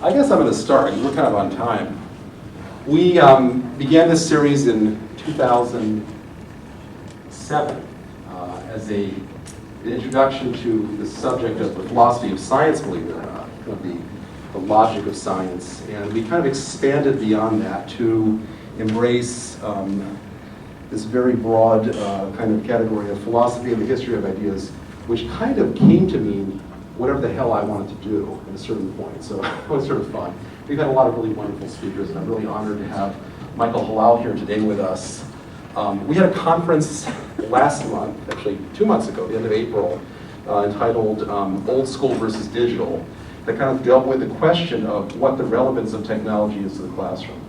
I guess I'm going to start. We're kind of on time. We began this series in 2007 as an introduction to the subject of the philosophy of science, believe it or not, of the logic of science. And we kind of expanded beyond that to embrace this very broad kind of category of philosophy and the history of ideas, which kind of came to mean whatever the hell I wanted to do at a certain point. So it was sort of fun. We've had a lot of really wonderful speakers, and I'm really honored to have Michael Halal here today with us. We had a conference last month, actually 2 months ago, the end of April, entitled Old School versus Digital, that kind of dealt with the question of what the relevance of technology is to the classroom.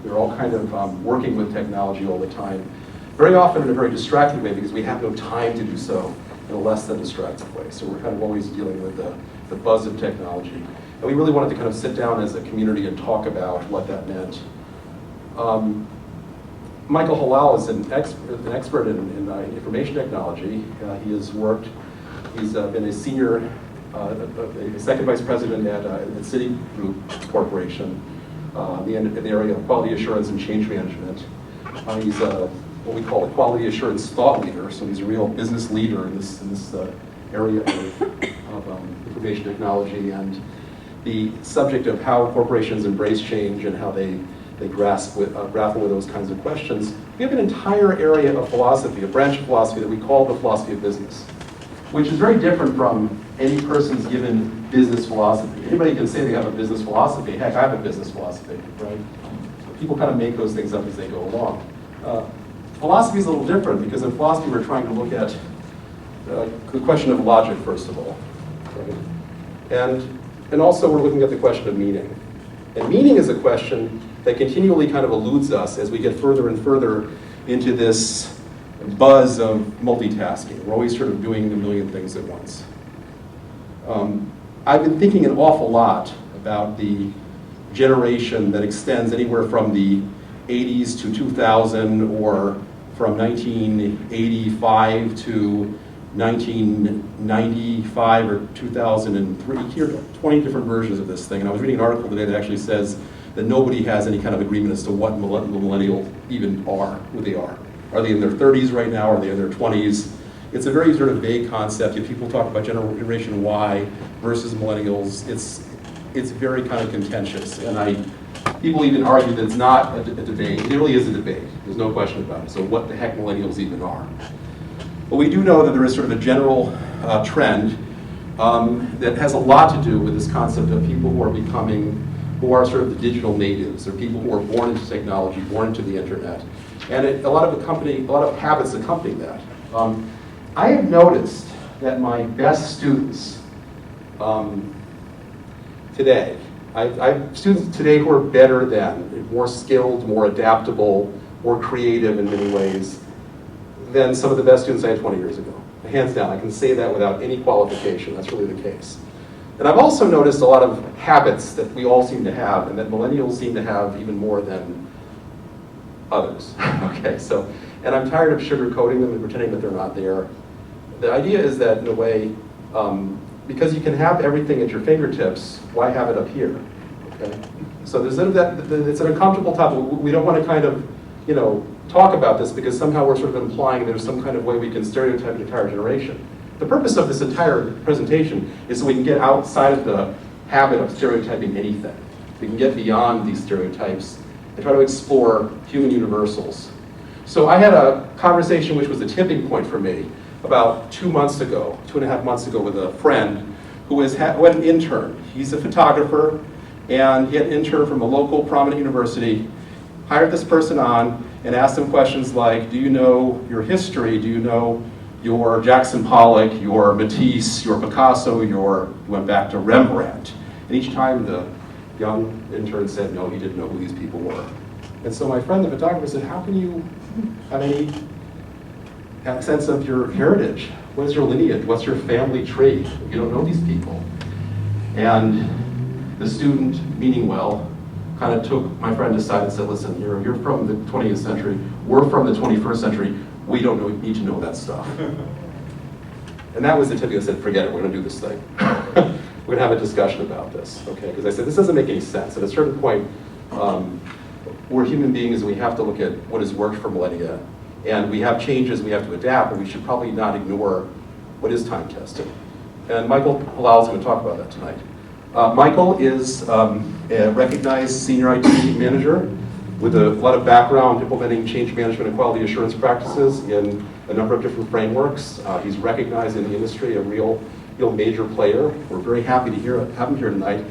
We're all kind of working with technology all the time, very often in a very distracted way because we have no time to do so in a less than distracted way. So we're kind of always dealing with the buzz of technology. And we really wanted to kind of sit down as a community and talk about what that meant. Michael Halal is an expert in information technology. He has worked, he's been a senior, a second vice president at Citigroup Corporation in the area of quality assurance and change management. He's what we call a quality assurance thought leader, so he's a real business leader in this area of information technology and the subject of how corporations embrace change and how they grapple with those kinds of questions. We have an entire area of philosophy, a branch of philosophy that we call the philosophy of business, which is very different from any person's given business philosophy. Anybody can say they have a business philosophy. Heck, I have a business philosophy, right? So people kind of make those things up as they go along. Philosophy is a little different because in philosophy we're trying to look at the question of logic, first of all. Right? And also we're looking at the question of meaning. And meaning is a question that continually kind of eludes us as we get further and further into this buzz of multitasking. We're always sort of doing a million things at once. I've been thinking an awful lot about the generation that extends anywhere from the 80s to 2000 or from 1985 to 1995 or 2003. Here are 20 different versions of this thing. And I was reading an article today that actually says that nobody has any kind of agreement as to what millennials even are, who they are. Are they in their 30s right now? Are they in their 20s? It's a very sort of vague concept. If people talk about Generation Y versus millennials, it's very kind of contentious. And people even argue that it's not a debate. It really is a debate. There's no question about it. So what the heck millennials even are? But we do know that there is sort of a general trend that has a lot to do with this concept of people who are sort of the digital natives, or people who are born into technology, born into the internet. And a lot of habits accompany that. I have noticed that my best students today, I have students today who are better than, more skilled, more adaptable, more creative in many ways than some of the best students I had 20 years ago. Hands down, I can say that without any qualification. That's really the case. And I've also noticed a lot of habits that we all seem to have and that millennials seem to have even more than others. Okay, so, and I'm tired of sugarcoating them and pretending that they're not there. The idea is that in a way, because you can have everything at your fingertips, why have it up here? Okay, so it's an uncomfortable topic. We don't want to kind of, talk about this because somehow we're sort of implying there's some kind of way we can stereotype an entire generation. The purpose of this entire presentation is so we can get outside of the habit of stereotyping anything. We can get beyond these stereotypes and try to explore human universals. So I had a conversation which was a tipping point for me about 2.5 months ago, with a friend who had an intern. He's a photographer, and he had an intern from a local prominent university, hired this person on, and asked him questions like, do you know your history? Do you know your Jackson Pollock, your Matisse, your Picasso, went back to Rembrandt? And each time the young intern said no, he didn't know who these people were. And so my friend, the photographer, said, how can you have any sense of your heritage? What is your lineage? What's your family tree? You don't know these people. And the student, meaning well, kind of took my friend aside and said, listen, you're from the 20th century, we're from the 21st century, we don't need to know that stuff. And that was the tip. I said, forget it, we're gonna do this thing. we're going to have a discussion about this, okay? Because I said this doesn't make any sense. At a certain point, we're human beings and we have to look at what has worked for millennia. And we have changes, we have to adapt, but we should probably not ignore what is time tested. And Michael Halal is going to talk about that tonight. Michael is a recognized senior IT manager with a lot of background implementing change management and quality assurance practices in a number of different frameworks. He's recognized in the industry, a real major player. We're very happy to have him here tonight.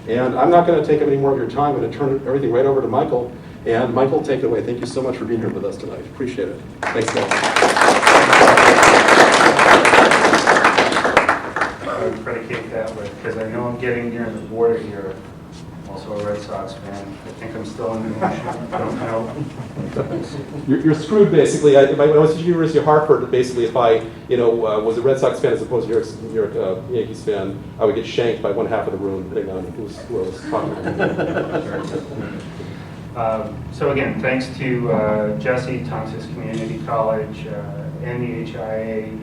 And I'm not going to take up any more of your time. I'm going to turn everything right over to Michael. And Michael, take it away. Thank you so much for being here with us tonight. Appreciate it. Thanks, guys. I would predicate that way, because I know I'm getting near the border here. I'm also a Red Sox fan. I think I'm still in the nation. I don't know. You're screwed, basically. When I was at the University of Hartford, basically, if I was a Red Sox fan as opposed to New York Yankees fan, I would get shanked by one half of the room, depending on who I was talking to. So again, thanks to Jesse, Tunxis Community College, and the HIA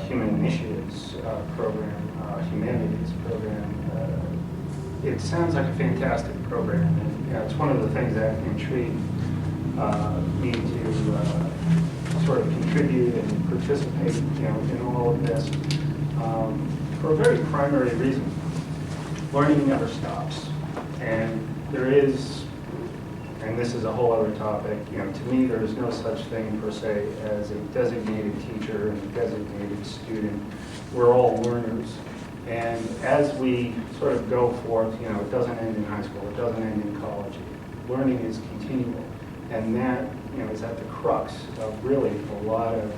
Human Initiatives Program, Humanities Program. It sounds like a fantastic program, and it's one of the things that intrigued me to sort of contribute and participate, in all of this for a very primary reason. Learning never stops, and there is. And this is a whole other topic. To me, there is no such thing per se as a designated teacher and a designated student. We're all learners. And as we sort of go forth, it doesn't end in high school, it doesn't end in college. Learning is continual. And that, is at the crux of really a lot of,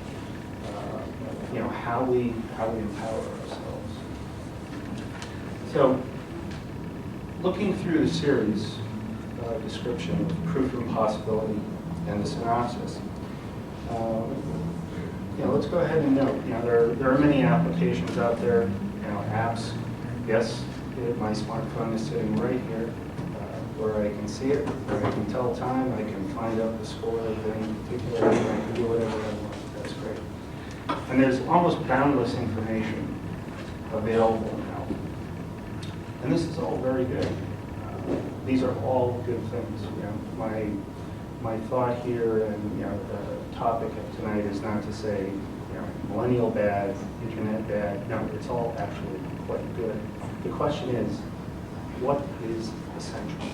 how we empower ourselves. So, looking through the series, description of proof and possibility and the synopsis. Let's go ahead and note, there are many applications out there, apps. Yes, my smartphone is sitting right here where I can see it, where I can tell time, I can find out the score of any particular game, I can do whatever I want. That's great. And there's almost boundless information available now. And this is all very good. These are all good things. My thought here and the topic of tonight is not to say millennial bad, internet bad. No, it's all actually quite good. The question is, what is essential?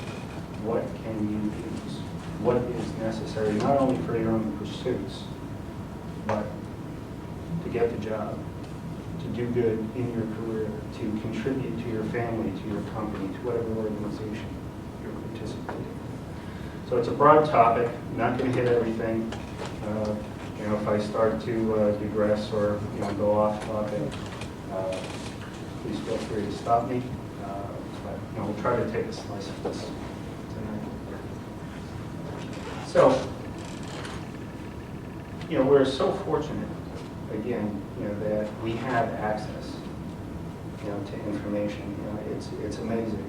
What can you use? What is necessary not only for your own pursuits, but to get the job, to do good in your career, to contribute to your family, to your company, to whatever organization you're participating in. So it's a broad topic. I'm not going to hit everything. If I start to digress or go off topic, please feel free to stop me. But we'll try to take a slice of this tonight. So, we're so fortunate, again, that we have access, to information. It's amazing.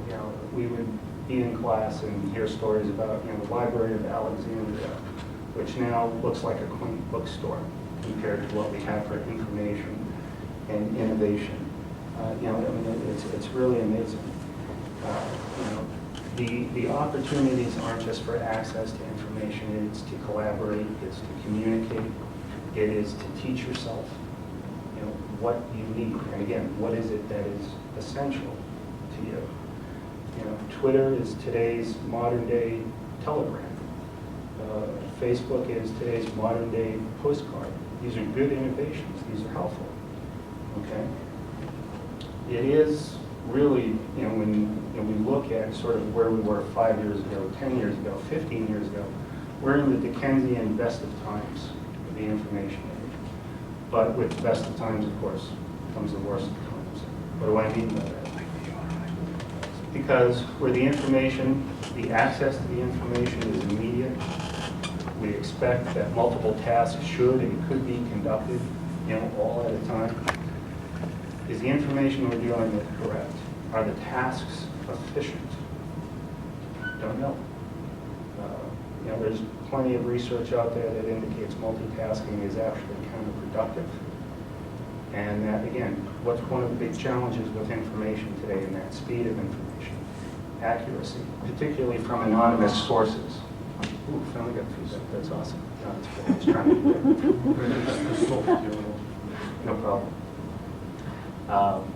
We would be in class and hear stories about, the Library of Alexandria, which now looks like a quaint bookstore compared to what we have for information and innovation. It's really amazing. The opportunities aren't just for access to information, it's to collaborate, it's to communicate, it is to teach yourself, what you need. And again, what is it that is essential to you? Twitter is today's modern day telegram. Facebook is today's modern day postcard. These are good innovations. These are helpful. Okay? It is really, when we look at sort of where we were 5 years ago, 10 years ago, 15 years ago, we're in the Dickensian best of times of the information age. But with the best of times, of course, comes the worst of times. What do I mean by that? Because where the information, the access to the information is immediate, we expect that multiple tasks should and could be conducted, all at a time. Is the information we're dealing with correct? Are the tasks efficient? Don't know. There's plenty of research out there that indicates multitasking is actually counterproductive. And that, again, what's one of the big challenges with information today, and that speed of information, accuracy, particularly from anonymous sources. Ooh, finally got feedback, that's awesome. No, that's good. I was trying to do that. No problem.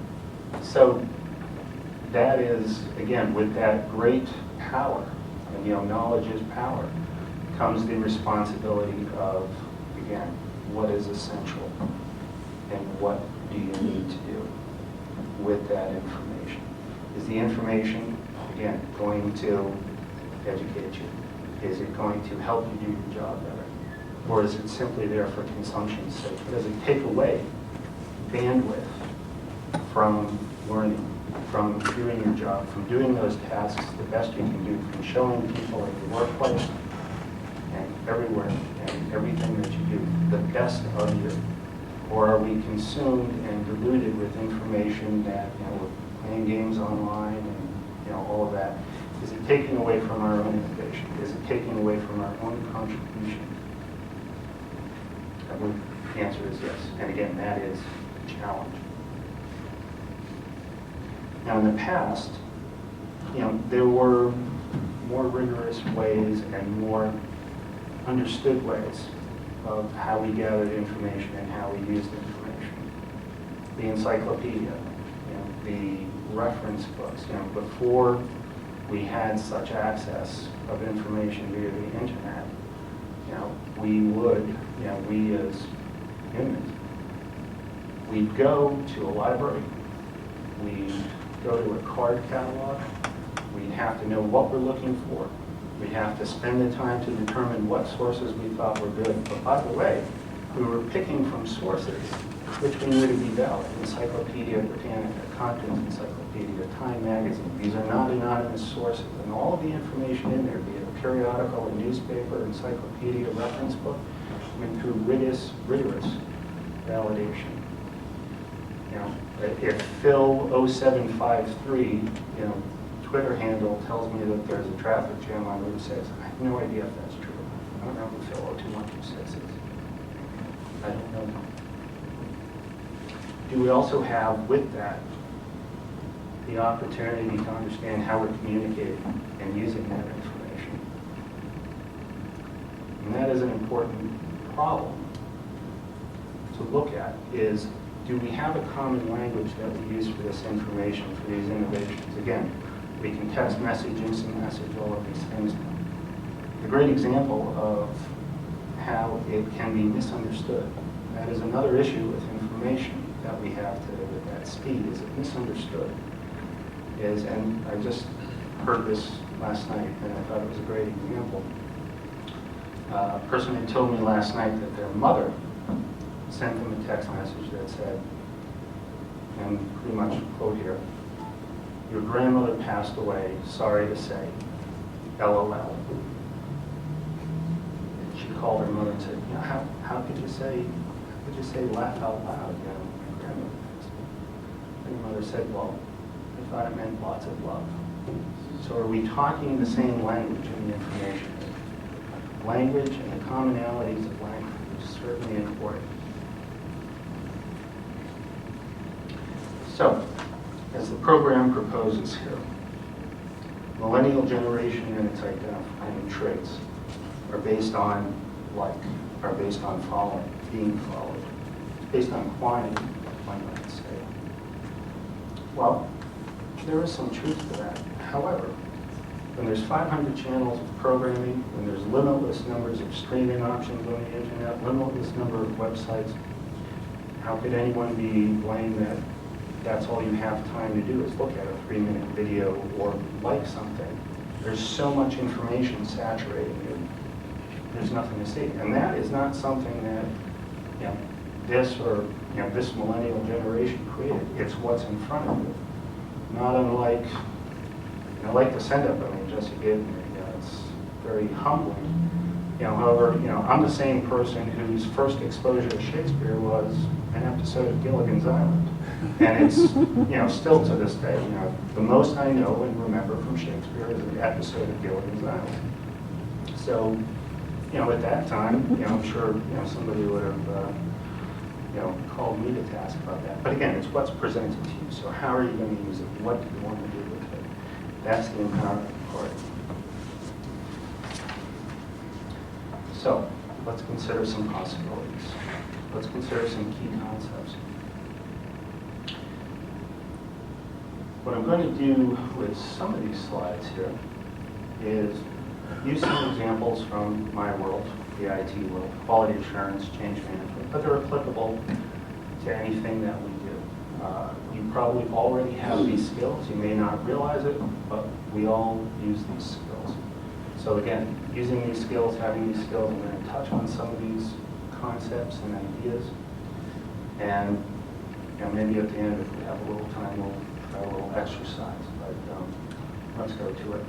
So that is, again, with that great power, and knowledge is power, comes the responsibility of, again, what is essential and what do you need to do with that information. Is the information, again, going to educate you? Is it going to help you do your job better? Or is it simply there for consumption's sake? Does it take away bandwidth from learning, from doing your job, from doing those tasks the best you can do, from showing people at your workplace and everywhere and everything that you do the best of you? Or are we consumed and diluted with information that we're playing games online and all of that? Is it taking away from our own innovation? Is it taking away from our own contribution? The answer is yes. And again, that is a challenge. Now, in the past, there were more rigorous ways and more understood ways of how we gathered information and how we used information. The encyclopedia, the reference books, before we had such access of information via the internet, we would, we as humans, we'd go to a library, we'd go to a card catalog, we'd have to know what we're looking for, we'd have to spend the time to determine what sources we thought were good. But by the way, we were picking from sources which we knew to be valid. Encyclopedia Britannica, Compton's Encyclopedia, Time Magazine. These are not anonymous sources. And all of the information in there, be it a periodical, a newspaper, encyclopedia, reference book, went through rigorous validation. If Phil0753, Twitter handle tells me that there's a traffic jam on Route 6, I have no idea if that's true. I don't know who Phil02126 is. I don't know. Do we also have, with that, the opportunity to understand how we're communicating and using that information? And that is an important problem to look at, is do we have a common language that we use for this information, for these innovations? Again, we can text message, instant message, all of these things. A great example of how it can be misunderstood. That is another issue with information that we have today with that speed. Is it misunderstood? And I just heard this last night, and I thought it was a great example. A person had told me last night that their mother sent them a text message that said, and pretty much quote here, "Your grandmother passed away, sorry to say, LOL." She called her mother and said, how could you say laugh out loud? My grandmother passed away. And her mother said, well, I thought it meant lots of love. So are we talking the same language in the information? Language and the commonalities of language is certainly important. So, as the program proposes here, millennial generation and its identifying traits are based on are based on following, being followed. It's based on quantity, one might say. Well, there is some truth to that. However, when there's 500 channels of programming, when there's limitless numbers of streaming options on the internet, limitless number of websites, how could anyone be blamed that that's all you have time to do is look at a 3-minute video or like something? There's so much information saturating you. There's nothing to see. And that is not something that this or this millennial generation created. It's what's in front of you. Not unlike, like the send-up Jesse gave me. It's very humbling. However, I'm the same person whose first exposure to Shakespeare was an episode of Gilligan's Island. And it's, still to this day, the most I know and remember from Shakespeare is an episode of Gilligan's Island. So, at that time, I'm sure, somebody would have called me to task about that. But again, it's what's presented to you. So how are you going to use it? What do you want to do with it? That's the empowerment part. So let's consider some possibilities. Let's consider some key concepts. What I'm going to do with some of these slides here is use some examples from my world, the IT world, quality assurance, change management, but they're applicable to anything that we do. You probably already have these skills. You may not realize it, but we all use these skills. So again, using these skills, having these skills, I'm going to touch on some of these concepts and ideas. And maybe at the end, if we have a little time, we'll try a little exercise. But let's go to it.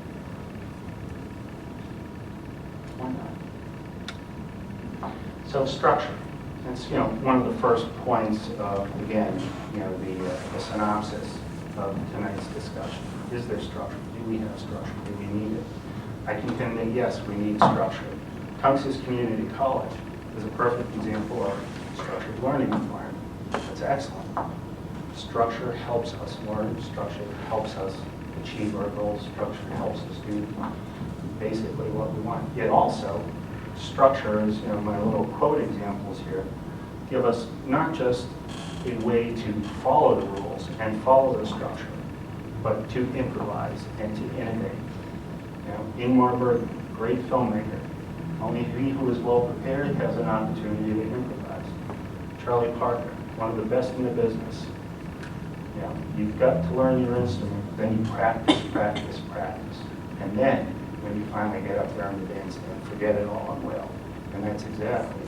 Why not? So structure. It's one of the first points of, again, the synopsis of tonight's discussion. Is there structure? Do we have structure? Do we need it? I can contend that yes, we need structure. Tunxis Community College is a perfect example of structured learning environment. That's excellent. Structure helps us learn. Structure helps us achieve our goals. Structure helps us do basically what we want. Yet also, structure is, my little quote examples here, give us not just a way to follow the rules and follow the structure, but to improvise and to innovate. Ingmar Bergman, great filmmaker. Only he who is well prepared has an opportunity to improvise. Charlie Parker, one of the best in the business. You've got to learn your instrument, then you practice, practice, practice. And then, when you finally get up there on the bandstand, forget it all and wail. And that's exactly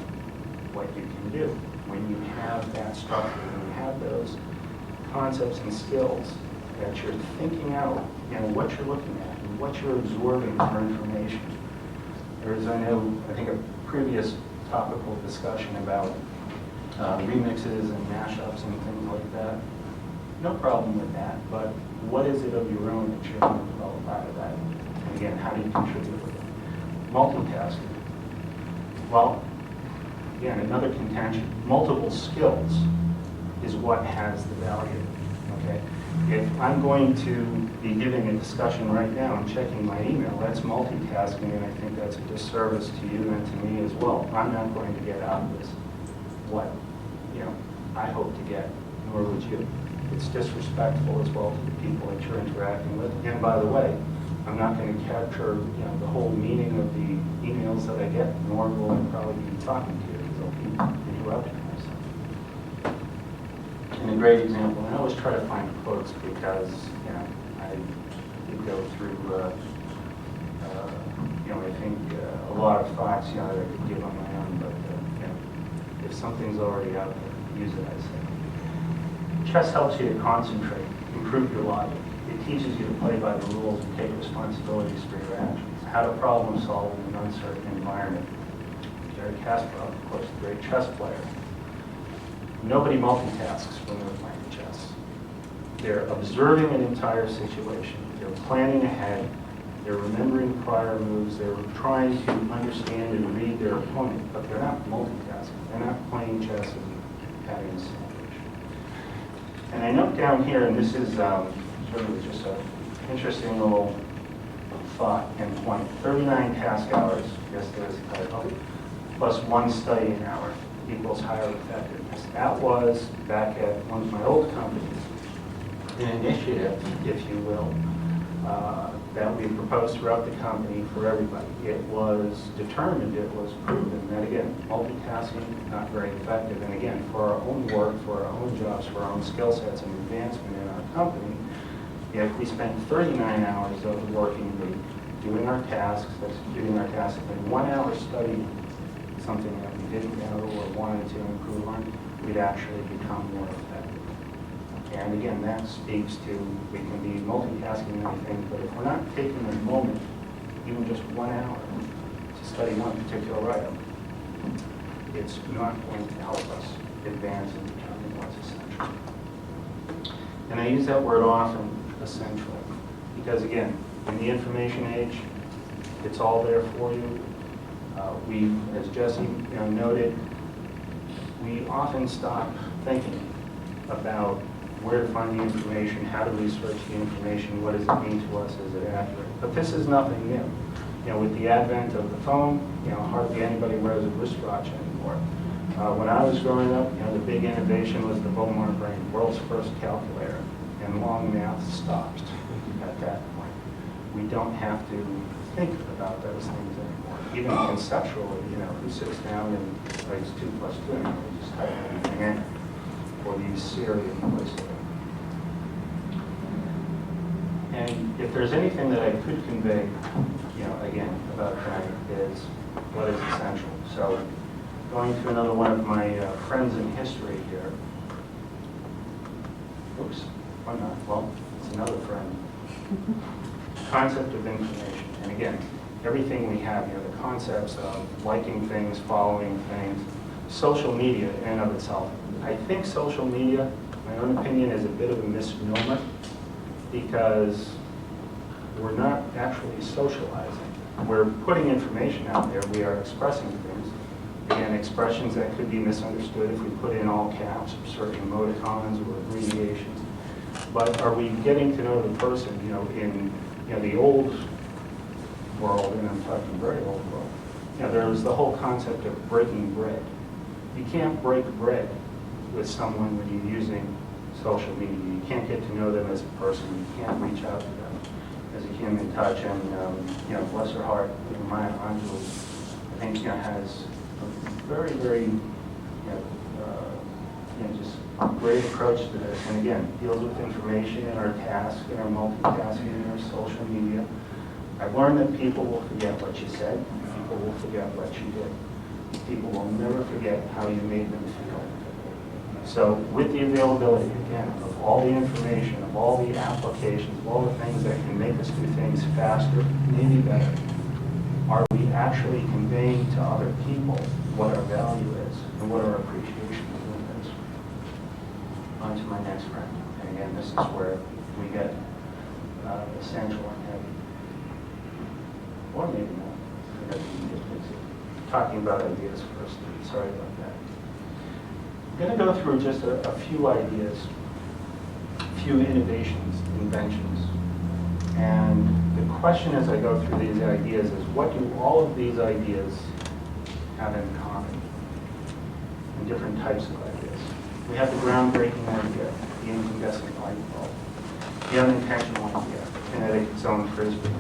what you can do. When you have that structure, when you have those concepts and skills that you're thinking out, what you're looking at and what you're absorbing for information. There's, I think, a previous topical discussion about remixes and mashups and things like that. No problem with that, but what is it of your own that you're going to develop out of that? And again, how do you contribute with it? Multitasking. Well, again, another contention. Multiple skills is what has the value, okay? If I'm going to be giving a discussion right now and checking my email, that's multitasking, and I think that's a disservice to you and to me as well. I'm not going to get out of this what, I hope to get, nor would you. It's disrespectful as well to the people that you're interacting with. And by the way, I'm not going to capture, the whole meaning of the emails that I get, nor will I probably be talking to you because I'll be interrupting myself. And a great example, and I always try to find quotes because, I did go through, I think a lot of thoughts, that I could give on my own, but, if something's already out there, use it, I say. Chess helps you to concentrate, improve your logic. It teaches you to play by the rules and take responsibilities for your actions. How to problem solve in an uncertain environment. Jerry Kasparov, of course, a great chess player. Nobody multitasks when they're playing chess. They're observing an entire situation. They're planning ahead. They're remembering prior moves. They're trying to understand and read their opponent, but they're not multitasking. They're not playing chess and having a sandwich. And I note down here, and this is sort of just an interesting little thought and point. 39 task hours, yes, there's a typo, plus 1 studying hour equals higher effectiveness. That was, back at one of my old companies, an initiative, if you will, that we proposed throughout the company for everybody. It was determined, it was proven that, again, multitasking, not very effective. And again, for our own work, for our own jobs, for our own skill sets and advancement in our company, if we spent 39 hours of the working week doing our tasks, executing our tasks, and 1 hour studying something that we didn't know or wanted to improve on, we'd actually become more effective. And again, that speaks to, we can be multitasking many things, but if we're not taking a moment, even just 1 hour, to study one particular item, it's not going to help us advance and determine what's essential. And I use that word often, essential, because again, in the information age, it's all there for you. As Jesse noted, we often stop thinking about where to find the information, how to research the information, what does it mean to us, is it accurate? But this is nothing new. You know, with the advent of the phone, you know, hardly anybody wears a wristwatch anymore. When I was growing up, you know, the big innovation was the Bowmar brain, world's first calculator, and long math stopped at that point. We don't have to think about those things anymore. Even conceptually, you know, who sits down and writes 2 plus 2, and we just type everything in, or use Siri in place of it. And if there's anything that I could convey, you know, again, about that is what is essential. So going to another one of my friends in history here. Oops, why not? Well, it's another friend. Concept of information. And again, everything we have here, the concepts of liking things, following things, social media in and of itself. I think social media, my own opinion, is a bit of a misnomer because we're not actually socializing. We're putting information out there. We are expressing things. Again, expressions that could be misunderstood if we put in all caps or certain emoticons or abbreviations. But are we getting to know the person, you know, in the old world, and I'm talking very old world, you know, there was the whole concept of breaking bread. You can't break bread with someone when you're using social media. You can't get to know them as a person. You can't reach out to them as a human touch. And you know, bless her heart, you know, Maya Angelou, I think, you know, has a very, very, just great approach to this. And again, deals with information and our tasks and our multitasking and our social media. I've learned that people will forget what you said. People will forget what you did. People will never forget how you made them feel. So with the availability, again, of all the information, of all the applications, of all the things that can make us do things faster, maybe better, are we actually conveying to other people what our value is and what our appreciation is? On to my next friend. And again, this is where we get essential and heavy. Or maybe not. Talking about ideas first. Sorry about that. I'm going to go through just a few ideas, a few innovations, inventions. And the question as I go through these ideas is, what do all of these ideas have in common? And different types of ideas. We have the groundbreaking idea, the incandescent light bulb, the unintentional idea, kinetic zone frisbee,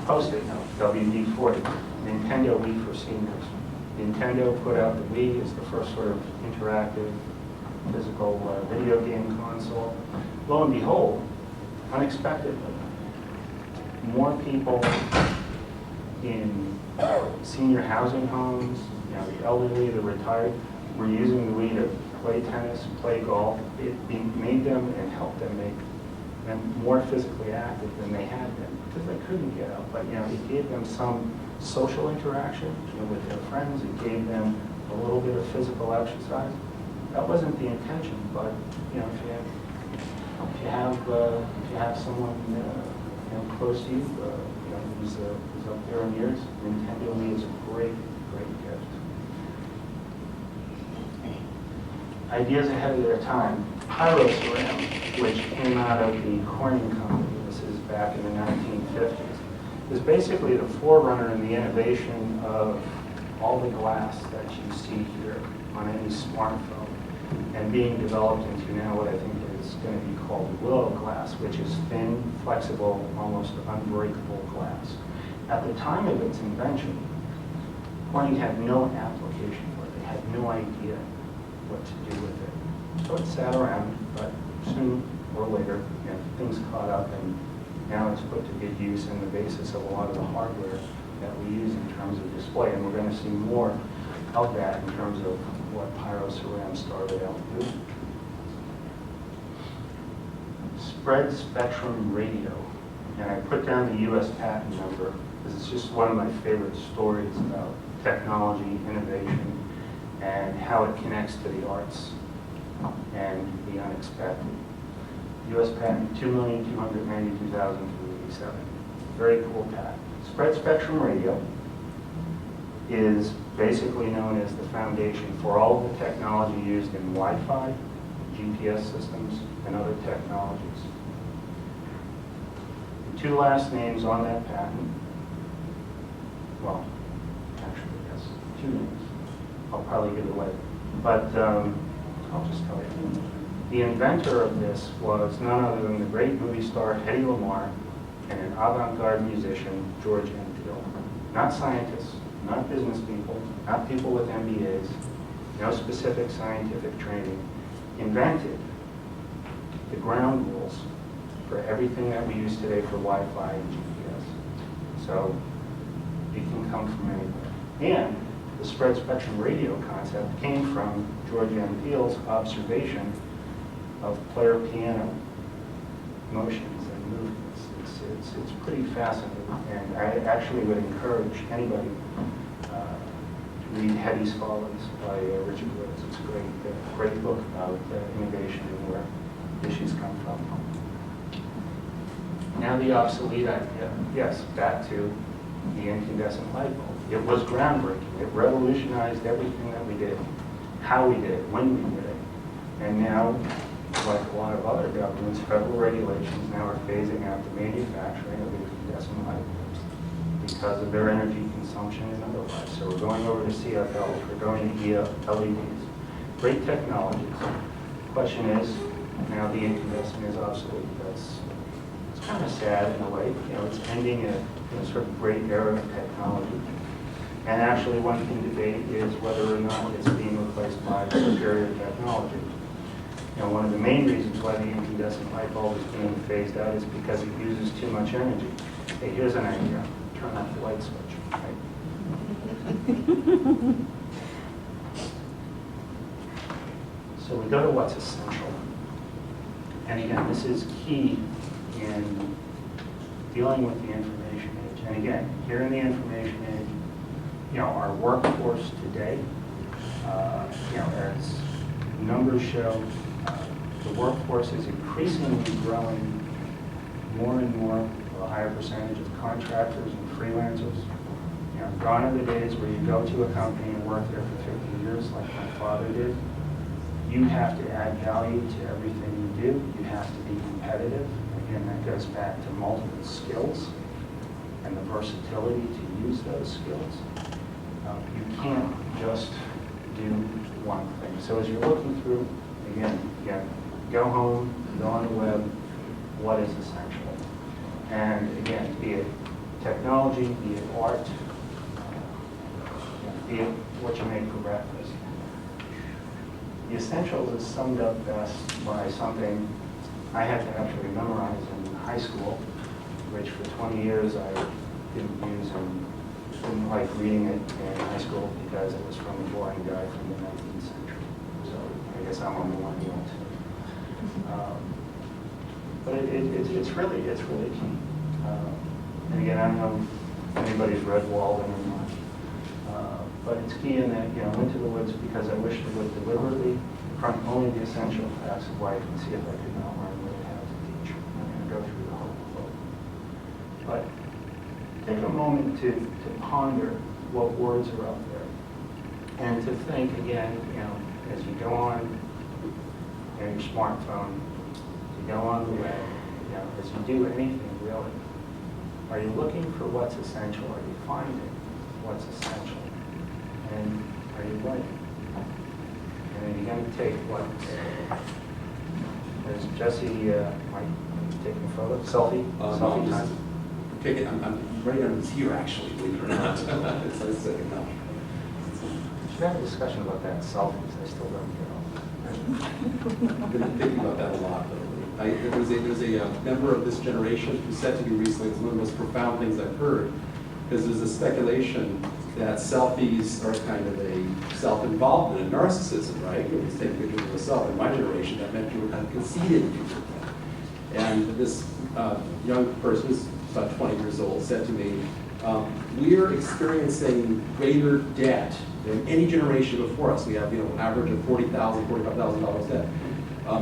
Post-it note, WD-40, Nintendo Wii for seniors. Nintendo put out the Wii as the first sort of interactive physical video game console. Lo and behold, unexpectedly, more people in senior housing homes, you know, the elderly, the retired, were using the Wii to play tennis, play golf. It made them and helped them make them more physically active than they had been because they couldn't get out. But you know, it gave them some social interaction, you know, with their friends. It gave them a little bit of physical exercise. That wasn't the intention, but you know, if you have someone you know, close to you, you know, who's up there in years, Nintendo Wii is a great gift. Ideas ahead of their time. Pyroceramic, which came out of the Corning Company, this is back in the 1950s, is basically the forerunner in the innovation of all the glass that you see here on any smartphone, and being developed into now what I think is going to be called willow glass, which is thin, flexible, almost unbreakable glass. At the time of its invention, Corning had no application for it. They had no idea what to do with it. So it sat around, but soon or later, you know, things caught up, and now it's put to good use in the basis of a lot of the hardware that we use in terms of display. And we're going to see more of that in terms of what pyroceram started out to do. Spread spectrum radio. And I put down the US patent number because it's just one of my favorite stories about technology, innovation, and how it connects to the arts and the unexpected. US patent 2,292,387. Very cool patent. Spread spectrum radio is basically known as the foundation for all of the technology used in Wi-Fi, GPS systems, and other technologies. The two last names on that patent, well, actually, yes, two names. I'll probably give it away, but I'll just tell you. The inventor of this was none other than the great movie star Hedy Lamarr and an avant-garde musician, George Enfield. Not scientists, not business people, not people with MBAs, no specific scientific training, invented the ground rules for everything that we use today for Wi-Fi and GPS. So it can come from anywhere. And the spread spectrum radio concept came from George Enfield's observation of player piano motions and movements. It's pretty fascinating, and I actually would encourage anybody to read Hedy's Follies by Richard Rhodes. It's a great book about innovation and where issues come from. Now the obsolete idea, yes, back to the incandescent light bulb. It was groundbreaking. It revolutionized everything that we did, how we did it, when we did it. And now, like a lot of other governments, federal regulations now are phasing out the manufacturing of incandescent light bulbs because of their energy consumption and otherwise. So we're going over to CFLs, we're going to LEDs. Great technologies. Question is, now the incandescent is obsolete. It's kind of sad in a way. You know, it's ending a sort of great era of technology. And actually, one can debate is whether or not it's being replaced by superior technology. You know, one of the main reasons why the incandescent light bulb is being phased out is because it uses too much energy. Hey, here's an idea. Turn off the light switch. Right? So we go to what's essential. And again, this is key in dealing with the information age. And again, here in the information age, you know, our workforce today, you know, as numbers show, the workforce is increasingly growing more and more, a higher percentage of contractors and freelancers. You know, gone are the days where you go to a company and work there for 50 years like my father did. You have to add value to everything you do. You have to be competitive. Again, that goes back to multiple skills and the versatility to use those skills. You can't just do one thing. So as you're looking through, again, go home, go on the web, what is essential? And again, be it technology, be it art, be it what you make for breakfast. The essentials is summed up best by something I had to actually memorize in high school, which for 20 years I didn't use and didn't like reading it in high school because it was from a boring guy from the 19th century. So I guess I'm a millennial too. But it's really key. And again, I don't know if anybody's read Walden or not. But it's key in that, you know, I went to the woods because I wished to live deliberately, from only the essential facts of life and see if I could not learn what it has to teach. I'm going to go through the whole book. But take a moment to ponder what words are up there. And to think again, you know, as you go on your smartphone, you go on the web, you know, as you do anything really, are you looking for what's essential? Are you finding what's essential? And are you winning? And then you're going to take what, there's Jesse, Mike, taking a photo, selfie time. I'm right on this here, actually, believe it or not. It's a second now. Should have a discussion about that, selfies, I still don't get off. I've been thinking about that a lot, lately. There's a member of this generation who said to me recently, it's one of the most profound things I've heard, because there's a speculation that selfies are kind of a self-involvement, a narcissism, right? You always take pictures of yourself. In my generation, that meant you were kind of conceited. And this young person, who's about 20 years old, said to me, we're experiencing greater debt than any generation before us. We have, you know, an average of $40,000, $45,000 debt.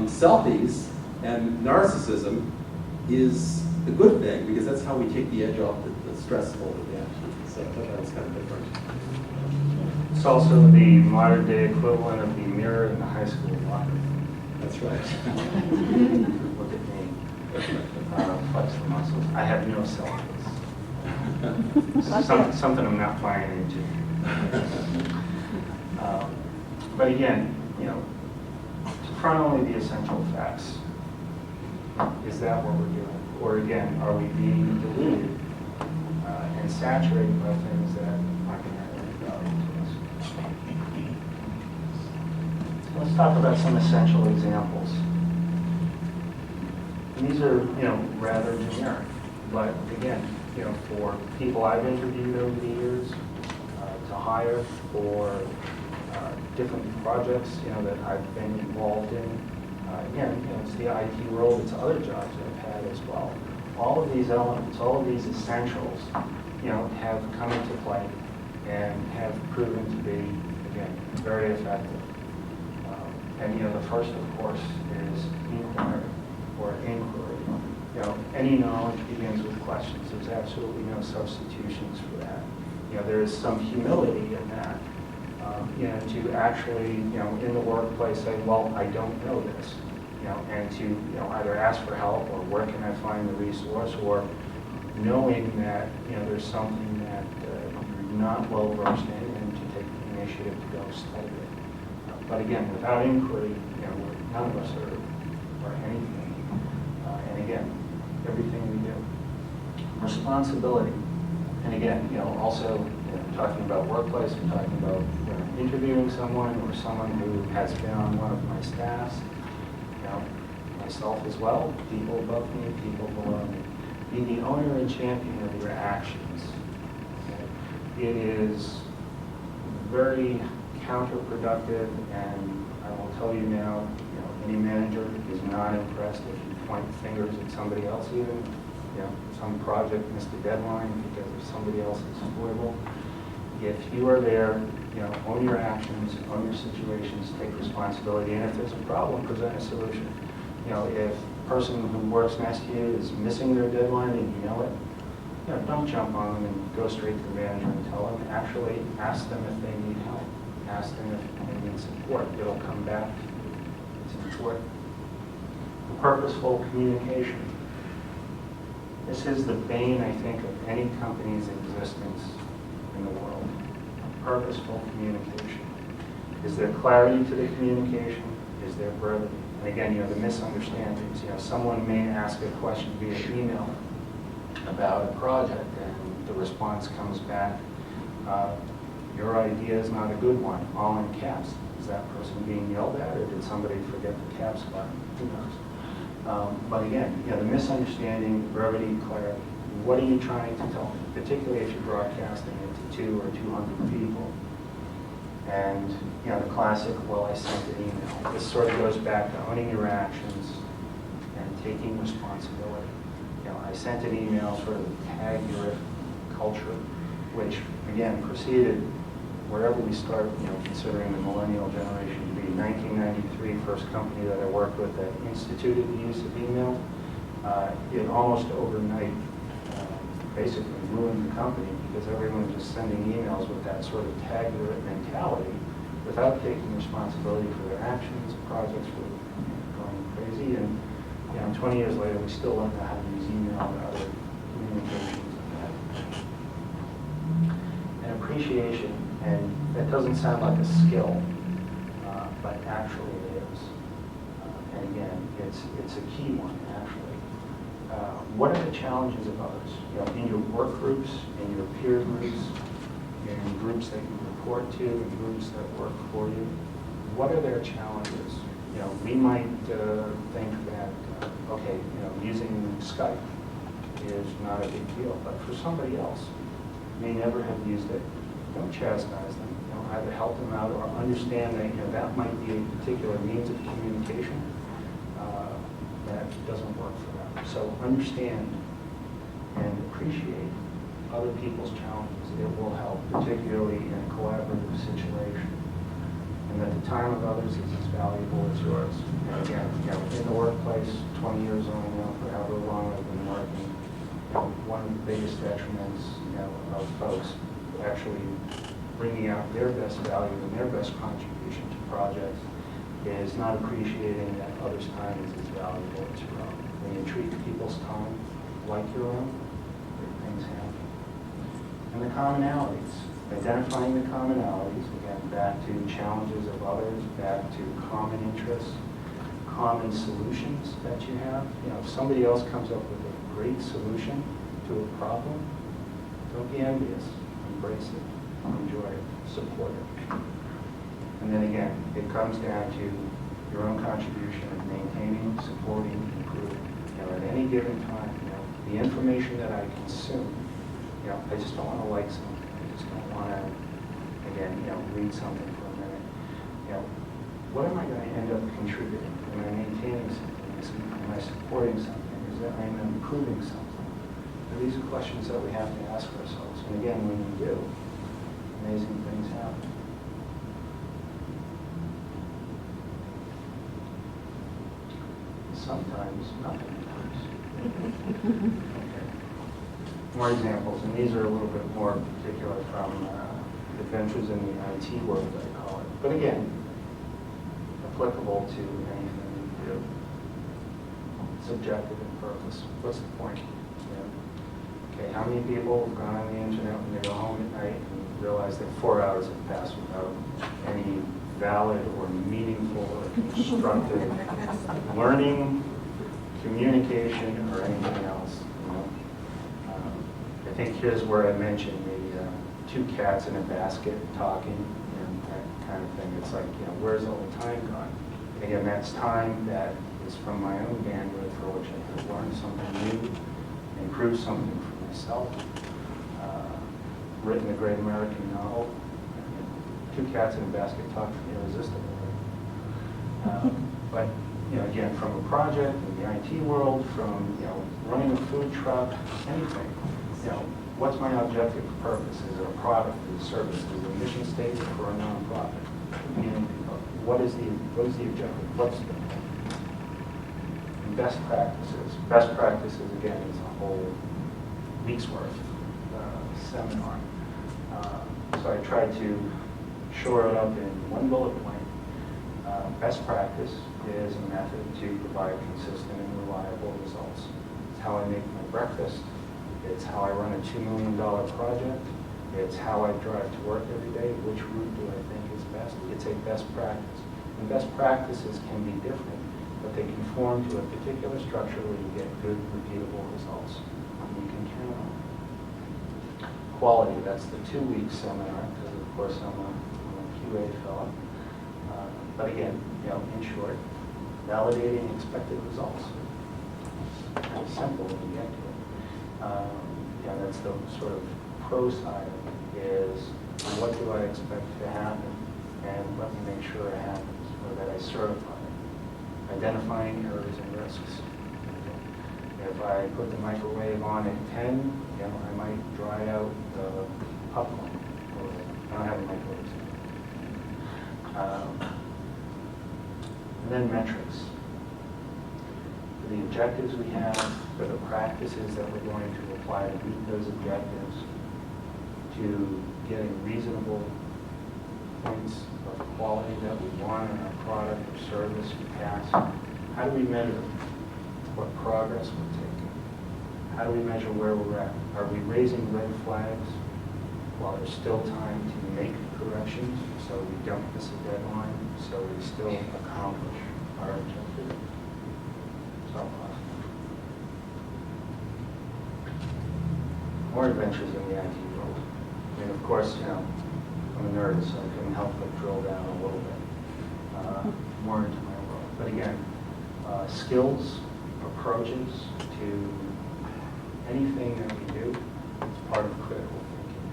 Selfies and narcissism is the good thing, because that's how we take the edge off the stressful event. So I thought that was kind of different. It's also the modern day equivalent of the mirror in the high school locker. That's right. Look at me. Flex the muscles. I have no selfies. Something I'm not buying into. But again, to front only the essential facts. Is that what we're doing? Or again, are we being diluted and saturated by things that aren't going to have any value to us? Let's talk about some essential examples. And these are, rather generic, but again, for people I've interviewed over the years, to hire for different projects, that I've been involved in. Again, it's the IT world, it's other jobs I've had as well. All of these elements, all of these essentials, have come into play and have proven to be, again, very effective. And the first, of course, is inquiry or inquiry. Any knowledge begins with questions. There's absolutely no substitutions for that. There is some humility in that. To actually, in the workplace say, well, I don't know this, and to, either ask for help or where can I find the resource, or knowing that, there's something that you're not well versed in, and to take the initiative to go study it. But again, without inquiry, none of us are anything. And again, everything we do. Responsibility. And again, also talking about workplace, we're talking about interviewing someone or someone who has been on one of my staffs, myself as well, people above me, people below me. Be the owner and champion of your actions. Okay? It is very counterproductive, and I will tell you now, any manager is not impressed if you point fingers at somebody else even. Some project missed a deadline because of somebody else's foible. If you are there, own your actions, own your situations, take responsibility, and if there's a problem, present a solution. If the person who works next to you is missing their deadline and you know it, don't jump on them and go straight to the manager and tell them. Actually, ask them if they need help. Ask them if they need support. It'll come back. It's important. Purposeful communication. This is the bane, I think, of any company's existence in the world. Purposeful communication. Is there clarity to the communication? Is there brevity? And again, the misunderstandings. Someone may ask a question via email about a project, and the response comes back, your idea is not a good one, all in caps. Is that person being yelled at, or did somebody forget the caps button? Who knows? But again, the misunderstanding, the brevity, clarity. What are you trying to tell me? Particularly if you're broadcasting it to 200 or 200 people. And, the classic, well, I sent an email. This sort of goes back to owning your actions and taking responsibility. I sent an email, sort of tag your culture, which, again, proceeded wherever we start, considering the millennial generation to be. 1993, first company that I worked with that instituted the use of email. It almost overnight basically ruined the company because everyone was just sending emails with that sort of tagular mentality without taking responsibility for their actions. Projects were going crazy, and 20 years later, we still don't know how to use email and other communications. And appreciation, and that doesn't sound like a skill, but actually it is. And again, it's a key one, actually. What are the challenges of others? In your work groups, in your peer groups, in groups that you report to, in groups that work for you, what are their challenges? We might think that, okay, using Skype is not a big deal, but for somebody else, may never have used it. Don't chastise them. Either help them out or understand that that might be a particular means of communication that doesn't work for them. So understand and appreciate other people's challenges. It will help, particularly in a collaborative situation. And that the time of others is as valuable as yours. And again, in the workplace, 20 years on now, for however long I've been working, one of the biggest detriments, of folks actually bringing out their best value and their best contribution to projects is not appreciating that others' time is as valuable as your own. When you treat people's time like your own, great things happen. And the commonalities, identifying the commonalities, again, back to challenges of others, back to common interests, common solutions that you have. If somebody else comes up with a great solution to a problem, don't be envious. Embrace it, enjoy it, support it. And then again, it comes down to your own contribution of maintaining, supporting, improving. At any given time, the information that I consume, I just don't want to like something. I just don't want to, again, read something for a minute. What am I going to end up contributing? Am I maintaining something? Am I supporting something? Is that am I improving something? These are questions that we have to ask ourselves. And again, when we do, amazing things happen. Sometimes nothing happens. Okay. More examples, and these are a little bit more particular from adventures in the IT world, I call it. But again, applicable to anything we do. Subjective and purpose. What's the point? Okay, how many people have gone on the internet when they go home at night and realize that 4 hours have passed without any valid or meaningful or constructive learning, communication, or anything else? I think here's where I mentioned the two cats in a basket talking, that kind of thing. It's like, where's all the time gone? And again, that's time that is from my own bandwidth for which I could learn something new, improve something for myself, written a great American novel. Two cats in a basket talk, irresistible. But again, from a project in the IT world, from running a food truck, anything. What's my objective purpose? Is it a product? Is it a service? Is it a mission statement for a nonprofit? What is the objective? What's the best practices? Best practices, again, is a whole week's worth seminar. So I tried to shore it up in one bullet point. Best practice is a method to provide consistent and reliable results. It's how I make my breakfast. It's how I run a $2 million project. It's how I drive to work every day. Which route do I think is best? It's a best practice. And best practices can be different, but they conform to a particular structure where you get good, repeatable results. And you can count on it. Quality, that's the 2-week seminar, because of course I'm a QA fellow. But again, in short, validating expected results. It's kind of simple when you get to it. That's the sort of pro side of it, is what do I expect to happen, and let me make sure it happens, or that I certify it. Identifying errors and risks. If I put the microwave on at 10, I might dry out the popcorn. I don't have a microwave. And then metrics. For the objectives we have, for the practices that we're going to apply to meet those objectives, to getting reasonable points of quality that we want in our product or service or task. How do we measure what progress we're taking? How do we measure where we're at? Are we raising red flags while there's still time to make corrections so we don't miss a deadline, so we still accomplish our objective? It's all possible. More adventures in the IT world. I mean, of course, I'm a nerd, so I couldn't help but drill down a little bit more into my world. But again, skills, approaches to anything that we do, it's part of critical thinking.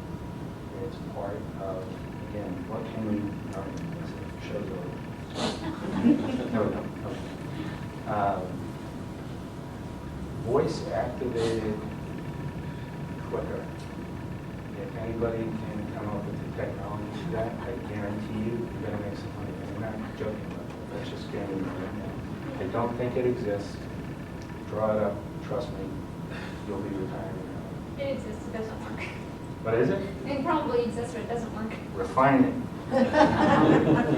It's part of, again, what can we, shows over. No, okay. Voice-activated clicker. If anybody can come up with the technology for that, I guarantee you, you're going to make some money. I'm not joking about that. That's just getting right now. I don't think it exists. Draw it up. Trust me. you'll be retiring. It exists, it doesn't work. What is it? It probably exists, but it doesn't work. Refine it. You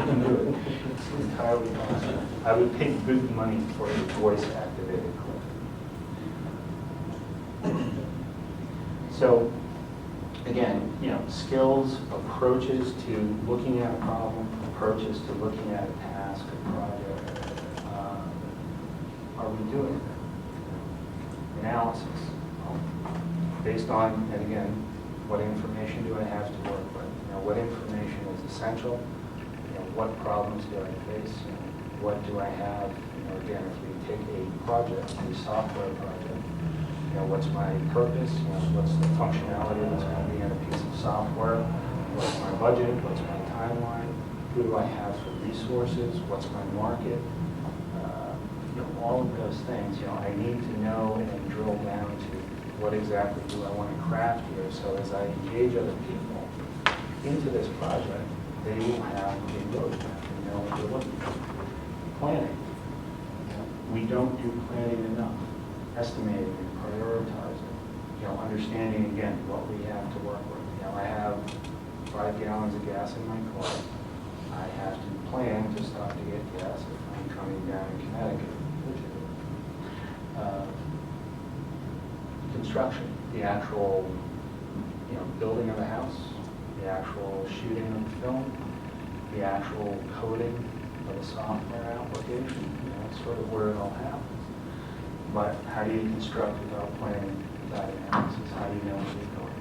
can do it. It's entirely possible. I would pay good money for a voice-activated clip. So, again, skills, approaches to looking at a problem, approaches to looking at a task, a project. Are we doing it? Analysis. Based on, and again, what information do I have to work with? What information is essential? What problems do I face? What do I have? Again, if we take a project, a software project, what's my purpose? What's the functionality that's going to be in a piece of software? What's my budget? What's my timeline? Who do I have for resources? What's my market? All of those things, I need to know and drill down to what exactly do I want to craft here, so as I engage other people into this project, they will have a roadmap and know what they're looking for. Planning. We don't do planning enough. Estimating and prioritizing. Understanding, again, what we have to work with. I have 5 gallons of gas in my car. I have to plan to stop to get gas if I'm coming down in Connecticut. Construction, the actual, building of a house, the actual shooting of the film, the actual coding of a software application. That's sort of where it all happens. But how do you construct without planning, without analysis? How do you know where you're going?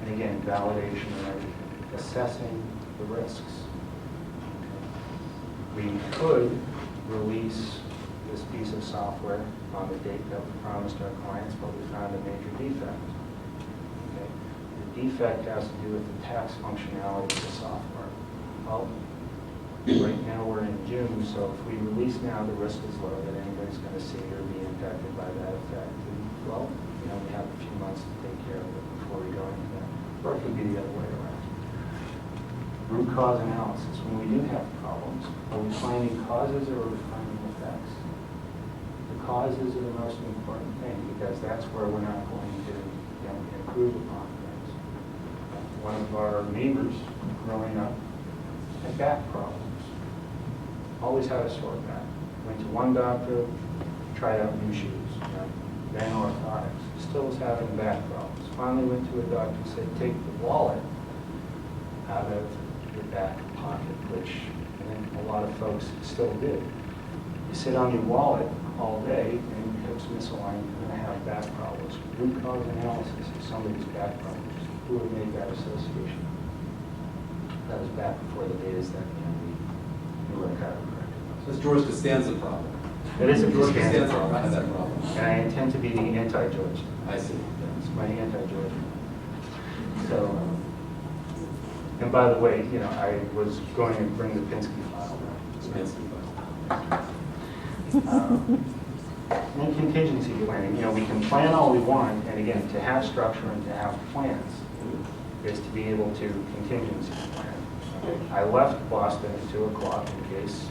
And again, validation and everything, assessing the risks. We could release this piece of software on the date that we promised our clients, but we found a major defect. Okay? The defect has to do with the tax functionality of the software. Well, right now we're in June, so if we release now, the risk is low that anybody's going to see or be impacted by that effect. And, well, we have a few months to take care of it before we go into that. Or it could be the other way around. Root cause analysis. When we do have problems, are we finding causes or are we finding effects? Causes are the most important thing because that's where we're not going to improve upon things. One of our neighbors growing up had back problems. Always had a sore back. Went to one doctor, tried out new shoes, then orthotics. Still was having back problems. Finally went to a doctor and said, take the wallet out of your back pocket, which I think a lot of folks still do. You sit on your wallet all day and your hips misaligned, you're going to have back problems. Root cause analysis of somebody's back problems. Who would make that association? That was back before the days that we knew what a chiropractor was. That's George Costanza problem. It is a George Costanza Costanza problem. had that problem. And I intend to be the anti-George. I see. It's my anti-George. So, and by the way, I was going to bring the Pinsky file. Costanza file. And contingency planning, we can plan all we want, and again, to have structure and to have plans is to be able to contingency plan. Okay. I left Boston at 2 o'clock in case